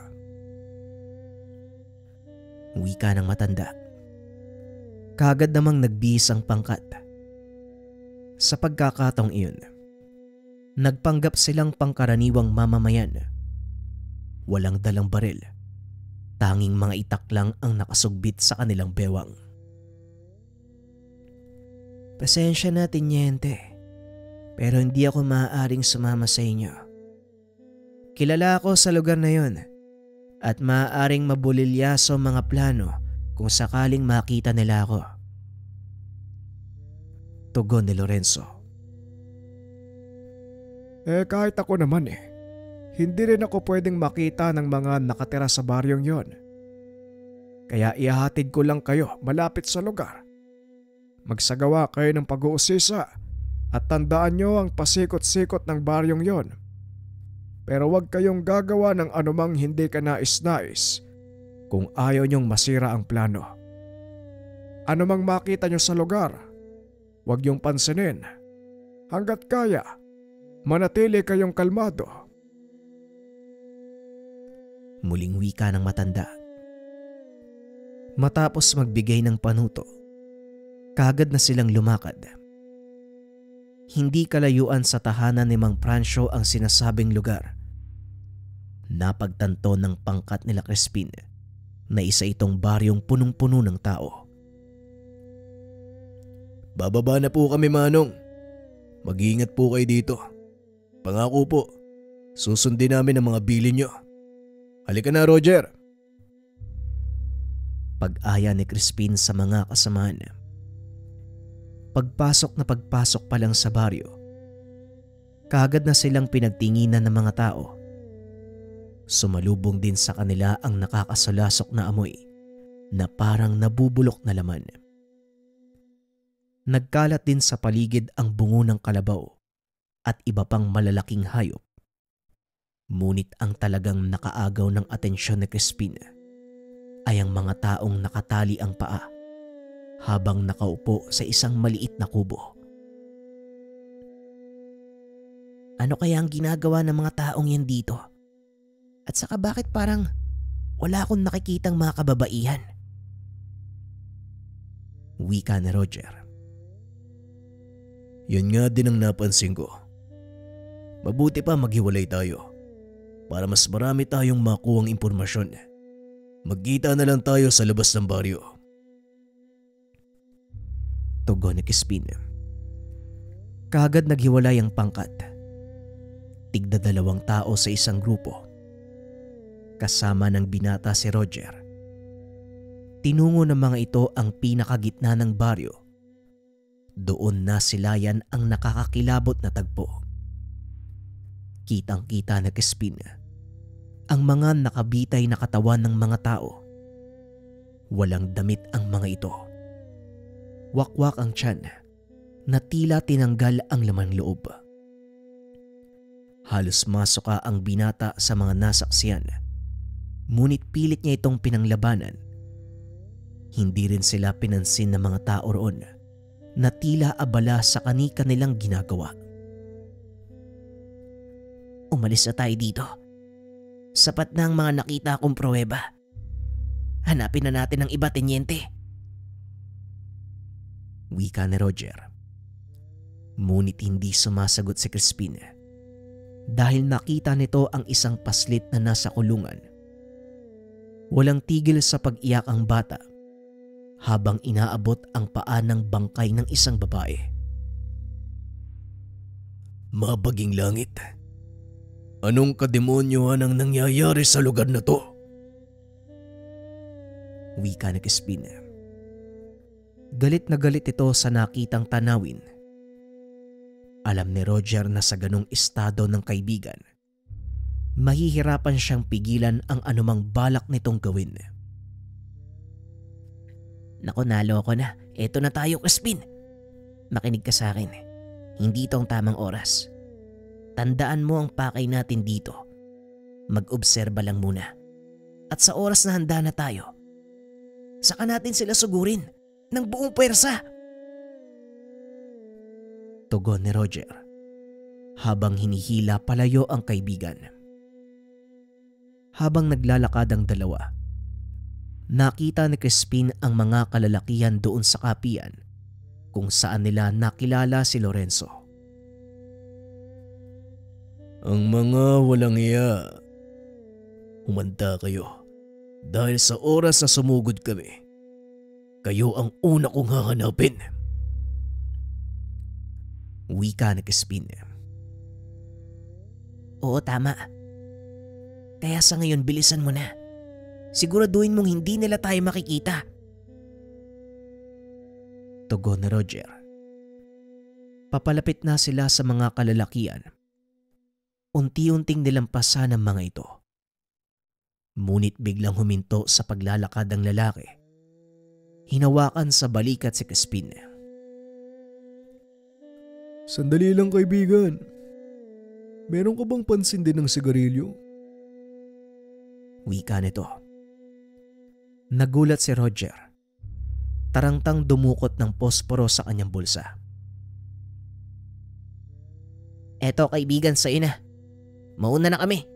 Wika ng matanda. Kaagad namang nagbihis ang pangkat. Sa pagkakataong iyon, nagpanggap silang pangkaraniwang mamamayan. Walang dalang baril. Tanging mga itak lang ang nakasugbit sa kanilang bewang. Pasensya na, Teniente, pero hindi ako maaaring sumama sa inyo. Kilala ako sa lugar na yon at maaaring mabulilyaso mga plano kung sakaling makita nila ako. Tugon ni Lorenzo. Kahit ako naman hindi rin ako pwedeng makita ng mga nakatira sa baryong yon. Kaya ihahatid ko lang kayo malapit sa lugar. Magsagawa kayo ng pag-uusisa at tandaan nyo ang pasikot-sikot ng baryong yon. Pero huwag kayong gagawa ng anumang hindi ka nais-nais kung ayaw nyong masira ang plano. Anumang makita nyo sa lugar, huwag yung pansinin. Hanggat kaya, manatili kayong kalmado. Muling wika ng matanda. Matapos magbigay ng panuto, kaagad na silang lumakad. Hindi kalayuan sa tahanan ni Mang Francio ang sinasabing lugar. Napagtanto ng pangkat nila Crispin na isa itong baryong punong-puno ng tao. Bababa na po kami, Manong. Mag-iingat po kayo dito. Pangako po, susundin namin ang mga bilin nyo. Halika na, Roger. Pag-aya ni Crispin sa mga kasamaan. Pagpasok pa lang sa baryo, kaagad na silang pinagtinginan ng mga tao. Sumalubong din sa kanila ang nakakasalasok na amoy na parang nabubulok na laman. Nagkalat din sa paligid ang bungo ng kalabaw at iba pang malalaking hayop. Ngunit ang talagang nakaagaw ng atensyon ni Crispin ay ang mga taong nakatali ang paa habang nakaupo sa isang maliit na kubo. Ano kaya ang ginagawa ng mga taong yan dito? At saka bakit parang wala akong nakikitang mga kababaihan? Wika ni Roger. Yan nga din ang napansin ko. Mabuti pa maghiwalay tayo para mas marami tayong makuhang impormasyon. Magkita na lang tayo sa labas ng baryo. Tugon ni Crispin. Kaagad naghiwalay ang pangkat. Tigda 2 tao sa isang grupo. Kasama ng binata si Roger. Tinungo ng mga ito ang pinakagitna ng baryo. Doon nasilayan ang nakakakilabot na tagpo. Kitang-kita na Crispin ang mga nakabitay na katawan ng mga tao. Walang damit ang mga ito. Wakwak ang tiyan na tila tinanggal ang laman loob. Halos masuka ang binata sa mga nasaksiyan. Ngunit pilit niya itong pinanglabanan. Hindi rin sila pinansin ng mga tao roon na tila abala sa kani-kanilang ginagawa. Umalis na tayo dito. Sapat na ang mga nakita kong pruweba. Hanapin na natin ang iba, tenyente. Wika ni Roger. Ngunit hindi sumasagot si Crispin dahil nakita nito ang isang paslit na nasa kulungan. Walang tigil sa pag-iyak ang bata habang inaabot ang paa ng bangkay ng isang babae. Mabaging langit. Anong kademonyohan ang nangyayari sa lugar na to? Wika ni Crispin. Galit na galit ito sa nakitang tanawin. Alam ni Roger na sa ganong estado ng kaibigan, mahihirapan siyang pigilan ang anumang balak nitong gawin. Naku, naloko na. Eto na tayo, Crispin. Makinig ka sa akin. Hindi ito ang tamang oras. Tandaan mo ang pakay natin dito. Mag-obserba lang muna. At sa oras na handa na tayo, saka natin sila sugurin ng buong pwersa. Tugon ni Roger habang hinihila palayo ang kaibigan. Habang naglalakad ang dalawa, nakita ni Crispin ang mga kalalakihan doon sa kapian kung saan nila nakilala si Lorenzo. Ang mga walang iya. Humanda kayo dahil sa oras na sumugod kami, kayo ang una kong hahanapin. Wika ni Crispin. Oo, tama. Kaya sa ngayon bilisan mo na. Siguraduhin mong hindi nila tayo makikita. Tugon ni Roger. Papalapit na sila sa mga kalalakian. Unti-unting nilampasan ang mga ito. Ngunit biglang huminto sa paglalakad ang lalaki. Hinawakan sa balikat si Crispin. Sandali lang, kaibigan. Meron ka bang pansin din ng sigarilyo? Wika nito. Nagulat si Roger. Tarangtang dumukot ng posporo sa kanyang bulsa. Eto, kaibigan, sa ina. Mauna na kami.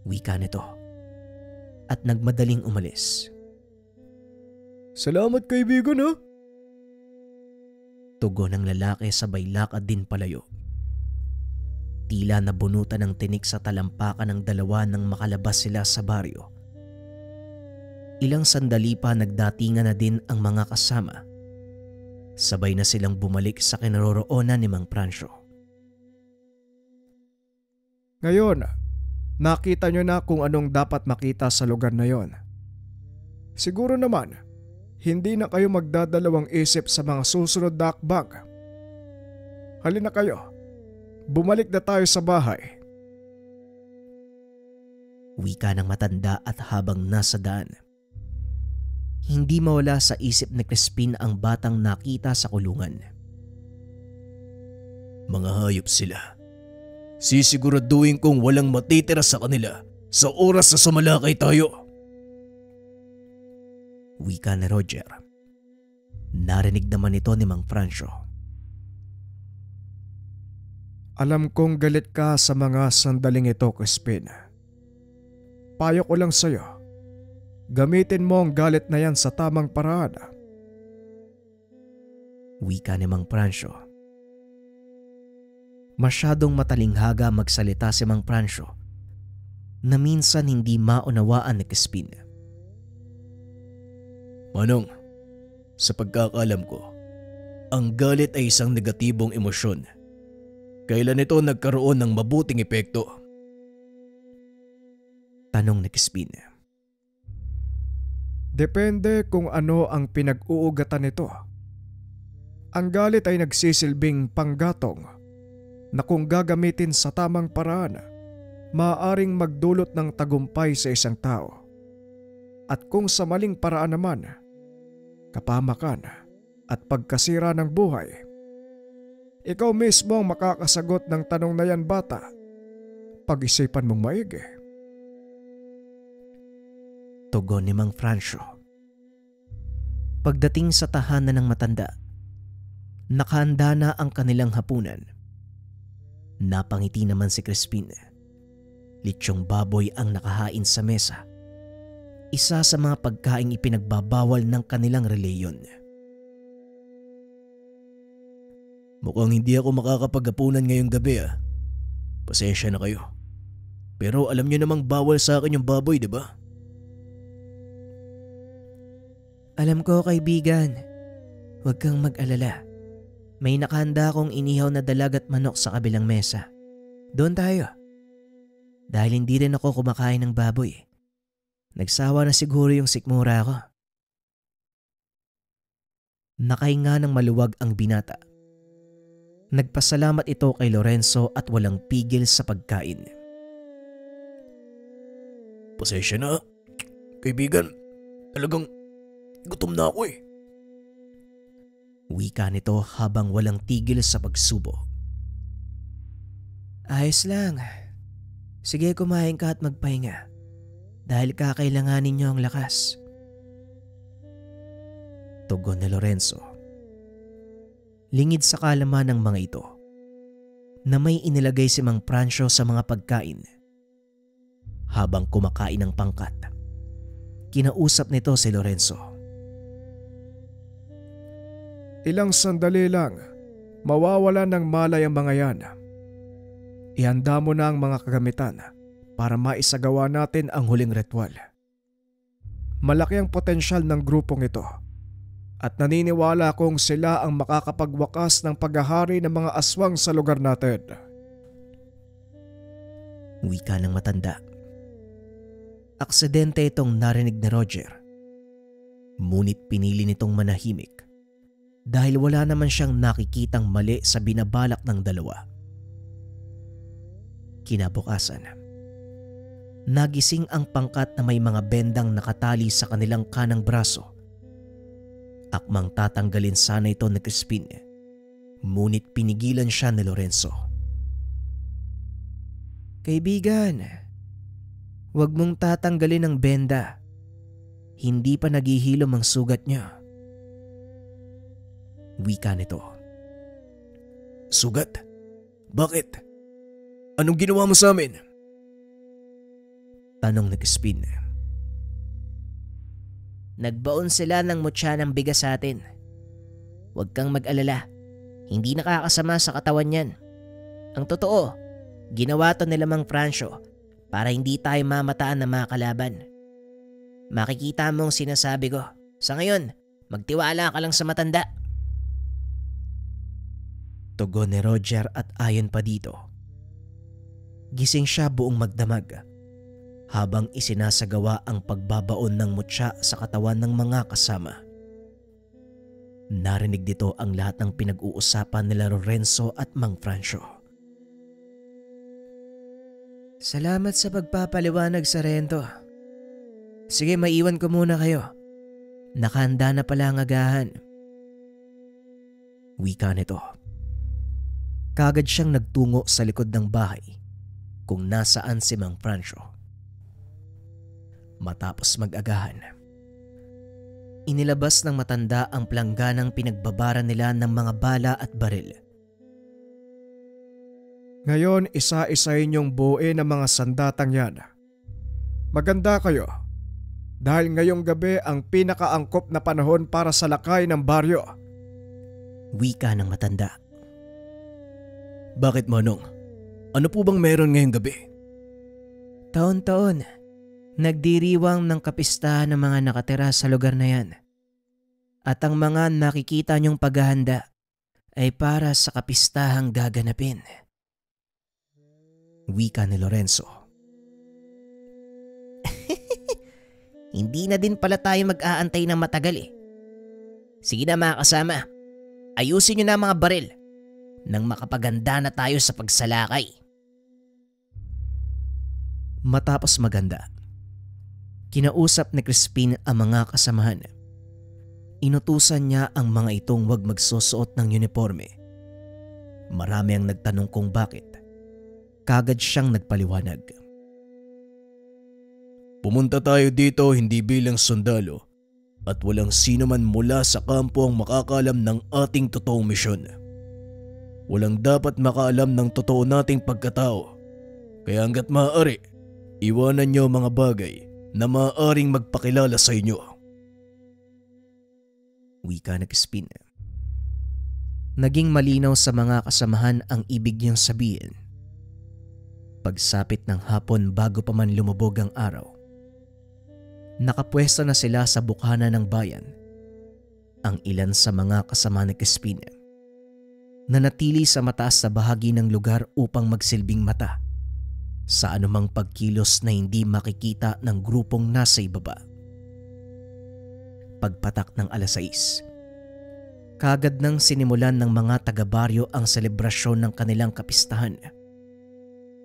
Wika nito. At nagmadaling umalis. Salamat, kaibigan, ha? Tugon ng lalaki sabay lakad din palayo. Tila nabunutan ng tinik sa talampakan ng dalawa nang makalabas sila sa baryo. Ilang sandali pa nagdatingan na din ang mga kasama. Sabay na silang bumalik sa kinaroroonan ni Mang Prancio. Ngayon, nakita nyo na kung anong dapat makita sa lugar na yon. Siguro naman, hindi na kayo magdadalawang isip sa mga susunod na akbag. Halina kayo, bumalik na tayo sa bahay. Wika ng matanda at habang nasa daan. Hindi mawala sa isip ni Crispin ang batang nakita sa kulungan. Mga hayop sila. Sisiguraduhin kong walang matitira sa kanila sa oras na sumalakay tayo. Wika ni Roger. Narinig naman ito ni Mang Prancio. Alam kong galit ka sa mga sandaling ito, Crispin. Payo ko lang sa'yo, gamitin mo ang galit na yan sa tamang paraan. Wika ni Mang Prancio. Masyadong matalinghaga magsalita si Mang Prancio. na minsan hindi maunawaan ni Crispin. Manong, sa pagkakalam ko, ang galit ay isang negatibong emosyon. Kailan ito nagkaroon ng mabuting epekto? Tanong ni Crispin. Depende kung ano ang pinag-uugatan nito. Ang galit ay nagsisilbing panggatong na kung gagamitin sa tamang paraan, maaaring magdulot ng tagumpay sa isang tao. At kung sa maling paraan naman, kapamakan at pagkasira ng buhay. Ikaw mismo ang makakasagot ng tanong na yan, bata. Pag-isipan mong maigi. Tugon ni Mang Francio. Pagdating sa tahanan ng matanda, nakahanda na ang kanilang hapunan. Napangiti naman si Crispin. Litsyong baboy ang nakahain sa mesa. Isa sa mga pagkaing ipinagbabawal ng kanilang reliyon. Mukhang hindi ako makakapaghapunan ngayong gabi ah. Pasensya na kayo. Pero alam niyo namang bawal sa akin yung baboy, di ba? Alam ko, kaibigan. Huwag kang mag-alala. May nakahanda akong inihaw na dalag at manok sa kabilang mesa. Doon tayo. Dahil hindi rin ako kumakain ng baboy. Nagsawa na siguro yung sikmura ko. Nakahinga ng maluwag ang binata. Nagpasalamat ito kay Lorenzo at walang pigil sa pagkain. Pasensya na. Kaibigan, talagang gutom na ako eh. Wika nito habang walang tigil sa pagsubo. Ayos lang. Sige, kumain ka at magpahinga. Dahil kakailanganin niyo ang lakas. Tugon ni Lorenzo. Lingid sa kalaman ng mga ito na may inilagay si Mang Francio sa mga pagkain. Habang kumakain ng pangkat, kinausap nito si Lorenzo. Ilang sandali lang, mawawala ng malay ang mga yan. Ihanda mo na ang mga kagamitan para maisagawa natin ang huling ritual. Malaki ang potensyal ng grupong ito at naniniwala kong sila ang makakapagwakas ng paghahari ng mga aswang sa lugar natin. Wika ng matanda. Aksidente itong narinig ni Roger. Ngunit pinili nitong manahimik dahil wala naman siyang nakikitang mali sa binabalak ng dalawa. Kinabukasan, nagising ang pangkat na may mga bendang nakatali sa kanilang kanang braso. Akmang tatanggalin sana ito ni Crispin, ngunit pinigilan siya ni Lorenzo. Kaibigan, huwag mong tatanggalin ang benda. Hindi pa naghihilom ang sugat niya. Wika nito. Sugat? Bakit? Anong ginawa mo sa amin? Tanong ni Crispin. Nagbaon sila ng mutya ng bigas sa atin. Huwag kang mag-alala. Hindi nakakasama sa katawan yan. Ang totoo, ginawa to nila Mang Francio para hindi tayo mamataan ng mga kalaban. Makikita mo ang sinasabi ko. Sa ngayon, magtiwala ka lang sa matanda. Tugon ni Roger at ayon pa dito. Gising siya buong magdamag habang isinasagawa ang pagbabaon ng mutya sa katawan ng mga kasama. Narinig dito ang lahat ng pinag-uusapan nila Lorenzo at Mang Francio. Salamat sa pagpapaliwanag, Sarento. Sige, maiwan ko muna kayo. Nakahanda na pala ang agahan. Wika nito. Kagad siyang nagtungo sa likod ng bahay kung nasaan si Mang Francio. Matapos mag-agahan, inilabas ng matanda ang plangganang pinagbabara nila ng mga bala at baril. Ngayon, isa-isahin niyong buuin ang mga sandatang yan. Maganda kayo dahil ngayong gabi ang pinakaangkop na panahon para sa lakay ng baryo. Wika ng matanda. Bakit, Manong? Ano po bang meron ngayong gabi? Taon-taon, nagdiriwang ng kapistahan ng mga nakatira sa lugar na yan. At ang mga nakikita niyong paghahanda ay para sa kapistahang gaganapin. Wika ni Lorenzo. Hindi na din pala tayo mag-aantay ng matagal eh. Sige na mga kasama, ayusin nyo na ang mga baril nang makapaganda na tayo sa pagsalakay. Matapos maganda, kinausap ni Crispin ang mga kasamahan. Inutusan niya ang mga itong huwag magsusuot ng uniforme. Marami ang nagtanong kung bakit. Kagad siyang nagpaliwanag. Pumunta tayo dito hindi bilang sundalo at walang sino man mula sa kampo ang makakaalam ng ating totoong misyon. Walang dapat makaalam ng totoo nating pagkatao. Kaya hanggat maaari, iwanan niyo mga bagay na maaaring magpakilala sa inyo. Wika ni Crispin. Naging malinaw sa mga kasamahan ang ibig niyang sabihin. Pagsapit ng hapon bago pa man lumubog ang araw, nakapwesto na sila sa bukana ng bayan. Ang ilan sa mga kasama ni Crispin nanatili sa mataas na bahagi ng lugar upang magsilbing mata sa anumang pagkilos na hindi makikita ng grupong nasa ibaba. Pagpatak ng 6:00, kagad nang sinimulan ng mga taga-baryo ang selebrasyon ng kanilang kapistahan.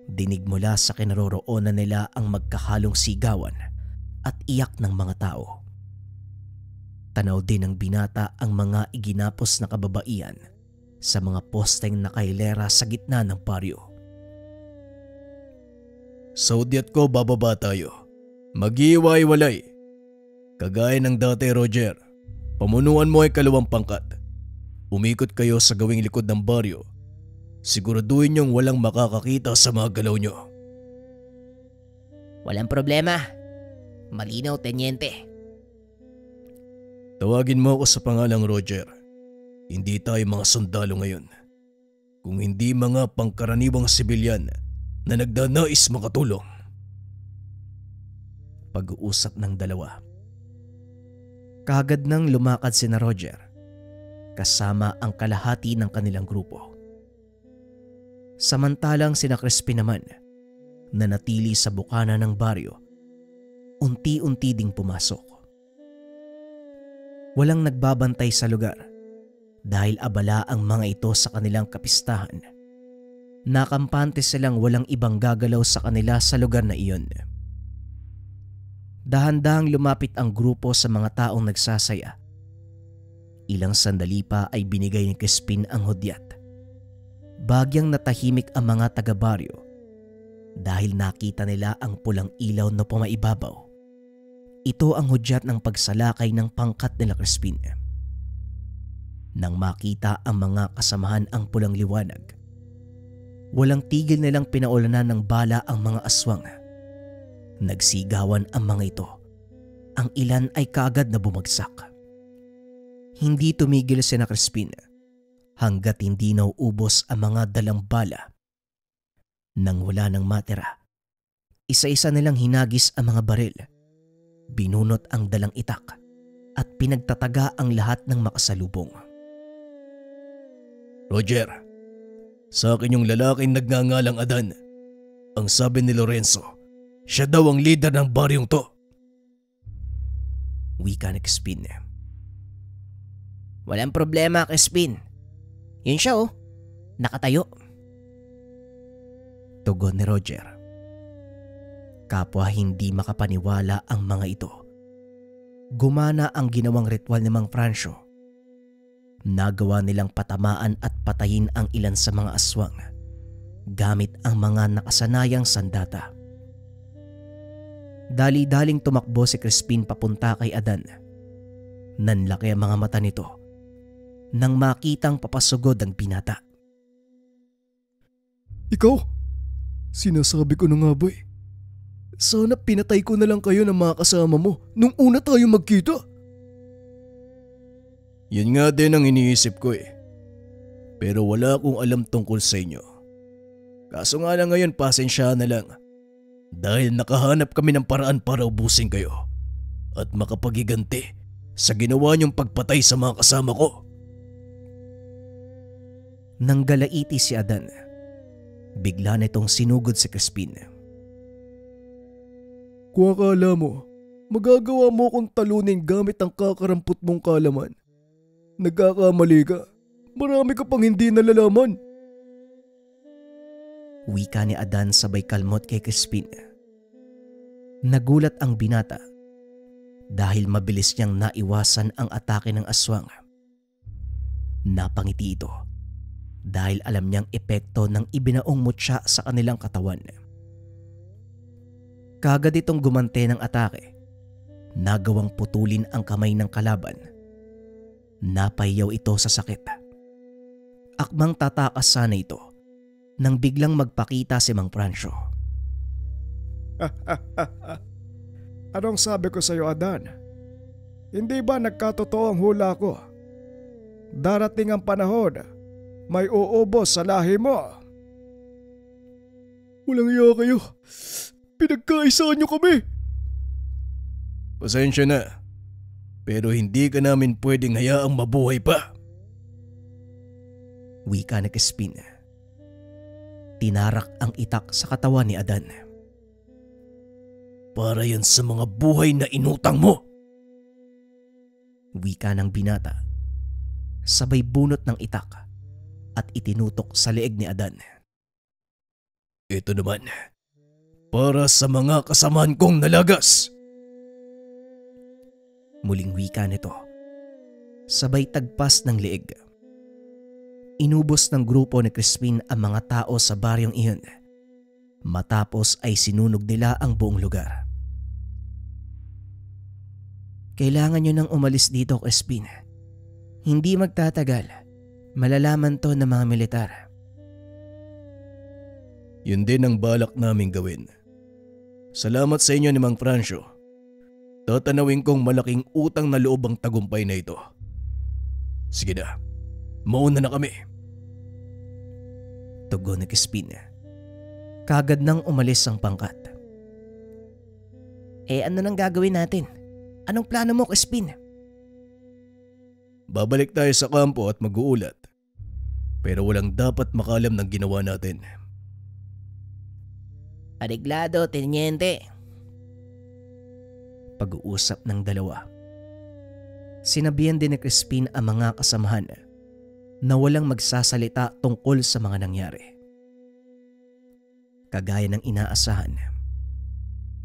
Dinig mula sa kinaroroonan nila ang magkahalong sigawan at iyak ng mga tao. Tanaw din ng binata ang mga iginapos na kababaihan sa mga posteng nakailera sa gitna ng baryo. Sa udyat ko bababa tayo. Mag-iiwa-iwalay. Kagaya ng dati, Roger, pamunuan mo ay 2 pangkat. Umikot kayo sa gawing likod ng baryo. Siguraduhin niyong walang makakakita sa mga galaw niyo. Walang problema. Malinaw, Tenyente. Tawagin mo ako sa pangalang Roger. Hindi tayo mga sundalo ngayon. Kung hindi mga pangkaraniwang sibilyan na nagdanais makatulong. Pag-uusap ng dalawa. Kagad nang lumakad sina Roger kasama ang kalahati ng kanilang grupo. Samantalang sina Crispin naman na natili sa bukana ng baryo, unti-unti ding pumasok. Walang nagbabantay sa lugar dahil abala ang mga ito sa kanilang kapistahan. Nakampante silang walang ibang gagalaw sa kanila sa lugar na iyon. Dahan-dahang lumapit ang grupo sa mga taong nagsasaya. Ilang sandali pa ay binigay ni Crispin ang hudyat. Bagyang natahimik ang mga taga-baryo dahil nakita nila ang pulang ilaw na pumaibabaw. Ito ang hudyat ng pagsalakay ng pangkat nila Crispin. Nang makita ang mga kasamahan ang pulang liwanag, walang tigil nilang pinaulanan ng bala ang mga aswang. Nagsigawan ang mga ito. Ang ilan ay kaagad na bumagsak. Hindi tumigil sina Crispin hanggat hindi nauubos ang mga dalang bala. Nang wala nang matira, isa-isa nilang hinagis ang mga baril. Binunot ang dalang itak at pinagtataga ang lahat ng makasalubong. Roger, sa akin yung lalaking nagngangalang Adan. Ang sabi ni Lorenzo, siya daw ang leader ng baryong to. Wika ni Crispin. Walang problema, Crispin. Yun siya oh, nakatayo. Tugon ni Roger. Kapwa hindi makapaniwala ang mga ito. Gumana ang ginawang ritual ni Mang Francio. Nagawa nilang patamaan at patayin ang ilan sa mga aswang gamit ang mga nakasanayang sandata. Dali-daling tumakbo si Crispin papunta kay Adan. Nanlaki ang mga mata nito nang makitang papasugod ang binata. Ikaw? Sinasabi ko na nga ba eh. Sana pinatay ko na lang kayo ng mga kasama mo nung una tayo magkita. Yun nga din ang iniisip ko eh. Pero wala akong alam tungkol sa inyo. Kaso nga lang ngayon pasensya na lang. Dahil nakahanap kami ng paraan para ubusin kayo at makapagiganti sa ginawa niyong pagpatay sa mga kasama ko. Nang galaiti si Adan, bigla nitong sinugod si Crispin. Kung akala mo, magagawa mo kong talunin gamit ang kakarampot mong kalaman. Nagkakamali ka. Marami ka pang hindi nalalaman. Wika ni Adan sabay kalmot kay Crispin. Nagulat ang binata dahil mabilis niyang naiwasan ang atake ng aswang. Napangiti ito dahil alam niyang epekto ng ibinaong mutya sa kanilang katawan. Kagad itong gumante ng atake. Nagawang putulin ang kamay ng kalaban. Napahiyaw ito sa sakit. Akmang tatakas sana ito nang biglang magpakita si Mang Francio. Anong sabi ko sa iyo, Adan? Hindi ba nagkatotoo ang hula ko? Darating ang panahon, may uubos sa lahi mo. Walang iya kayo. Pinagkaisaan niyo kami. Pasensya na, pero hindi ka namin pwedeng hayaang mabuhay pa. Wika ni Crispin. Tinarak ang itak sa katawan ni Adan. Para yan sa mga buhay na inutang mo. Wika ng binata. Sabay bunot ng itak at itinutok sa leeg ni Adan. Ito naman, para sa mga kasamaan kong nalagas. Muling wika nito. Sabay tagpas ng leeg. Inubos ng grupo ni Crispin ang mga tao sa baryong iyon. Matapos ay sinunog nila ang buong lugar. Kailangan nyo nang umalis dito, Crispin. Hindi magtatagal. Malalaman to ng mga militar. Yun din ang balak naming gawin. Salamat sa inyo ni Mang Francio. Tatanawin kong malaking utang na loob ang tagumpay na ito. Sige na, mauna na kami. Tugon ni Crispin. Kagad nang umalis ang pangkat. Ano nang gagawin natin? Anong plano mo, Crispin? Babalik tayo sa kampo at mag-uulat. Pero walang dapat makalam ng ginawa natin. Ariglado, teniente. Pag-uusap ng dalawa. Sinabihan din ni Crispin ang mga kasamahan na walang magsasalita tungkol sa mga nangyari. Kagaya ng inaasahan,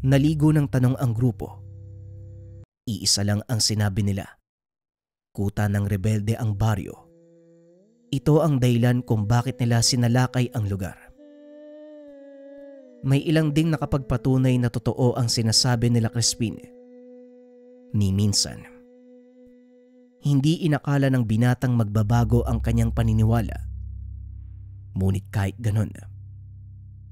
naligo ng tanong ang grupo. Iisa lang ang sinabi nila. Kuta ng rebelde ang baryo. Ito ang dahilan kung bakit nila sinalakay ang lugar. May ilang ding nakapagpatunay na totoo ang sinasabi nila Crispin. Ni minsan. Hindi inakala ng binatang magbabago ang kanyang paniniwala. Ngunit kahit ganon,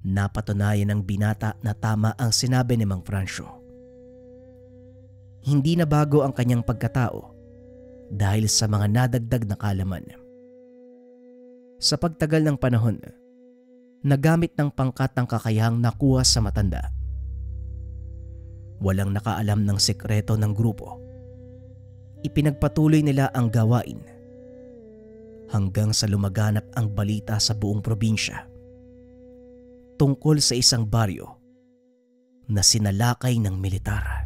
napatunayan ng binata na tama ang sinabi ni Mang Francio. Hindi na bago ang kanyang pagkatao dahil sa mga nadagdag na kaalaman. Sa pagtagal ng panahon, nagamit ng pangkat ng kakayahang nakuha sa matanda. Walang nakaalam ng sekreto ng grupo. Ipinagpatuloy nila ang gawain hanggang sa lumaganap ang balita sa buong probinsya tungkol sa isang baryo na sinalakay ng militar.